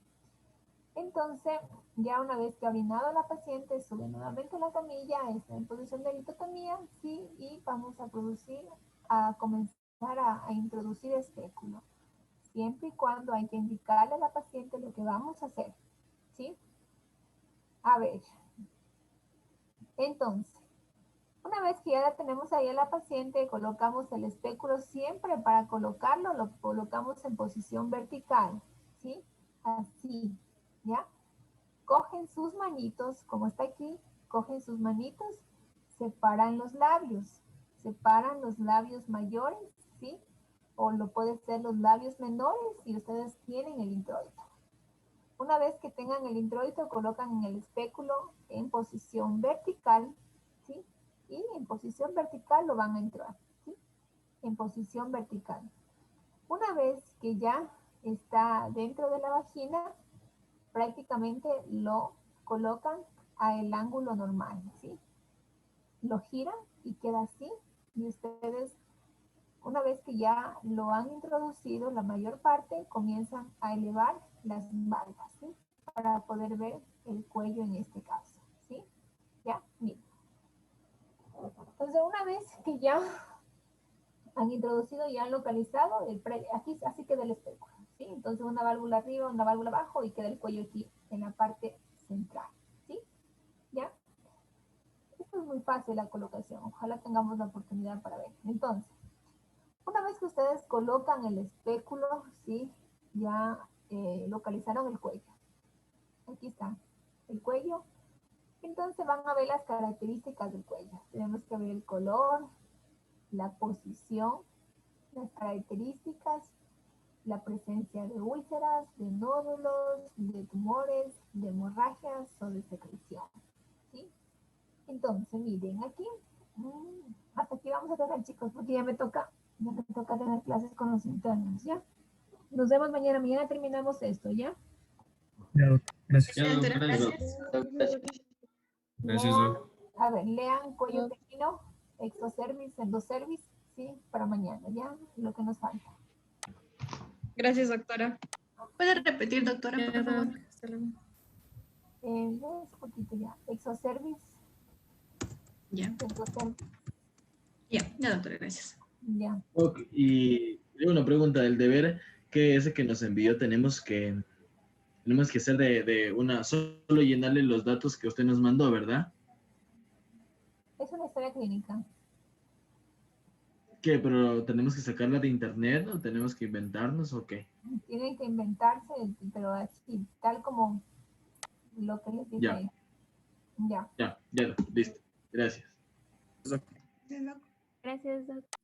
Entonces, ya una vez que ha orinado la paciente, sube nuevamente a la camilla, está en posición de litotomía, ¿sí? Y vamos a comenzar a introducir espéculo. Siempre y cuando hay que indicarle a la paciente lo que vamos a hacer, ¿sí? A ver, entonces, una vez que ya la tenemos ahí a la paciente, colocamos el espéculo. Siempre para colocarlo, lo colocamos en posición vertical, ¿sí? Así, ¿ya? Cogen sus manitos, como está aquí, cogen sus manitos, separan los labios mayores, ¿sí? O lo puede ser los labios menores si ustedes tienen el introito. Una vez que tengan el introito, colocan en el espéculo en posición vertical, ¿sí? Y en posición vertical lo van a entrar, ¿sí? En posición vertical. Una vez que ya está dentro de la vagina, prácticamente lo colocan al ángulo normal, ¿sí? Lo giran y queda así. Y ustedes, una vez que ya lo han introducido, la mayor parte comienzan a elevar las valvas, ¿sí? Para poder ver el cuello en este caso, ¿sí? Ya, miren. Entonces, una vez que ya han introducido y han localizado, aquí así queda el espéculo, ¿sí? Entonces, una válvula arriba, una válvula abajo y queda el cuello aquí en la parte central, ¿sí? ¿Ya? Esto es muy fácil la colocación. Ojalá tengamos la oportunidad para ver. Entonces, una vez que ustedes colocan el espéculo, ¿sí? Ya localizaron el cuello. Aquí está el cuello. Entonces van a ver las características del cuello. Tenemos que ver el color, la posición, las características, la presencia de úlceras, de nódulos, de tumores, de hemorragias o de secreción, ¿sí? Entonces, miren aquí, hasta aquí vamos a dejar, chicos, porque ya me toca tener clases con los internos, ¿ya? Nos vemos mañana. Mañana terminamos esto, ¿ya? Ya, doctor. Gracias. Ya, doctora, Gracias. Gracias, doc. A ver, lean cuello uterino, exocervix, endocervix, ¿sí? Para mañana, ¿ya? Lo que nos falta. Gracias, doctora. ¿Puede repetir, doctora, por favor? Un poquito ya. Exocervix. Ya. Endocervix. Ya, doctora, gracias. Ya. Ok, y tengo una pregunta del deber, que ese que nos envió tenemos que hacer de una, solo llenarle los datos que usted nos mandó, ¿verdad? Es una historia clínica. ¿Qué? ¿Pero tenemos que sacarla de internet o tenemos que inventarnos o qué? Tienen que inventarse, pero así, tal como lo que les dije Ya. ahí. Ya. Ya, listo. Gracias. Gracias, doctor.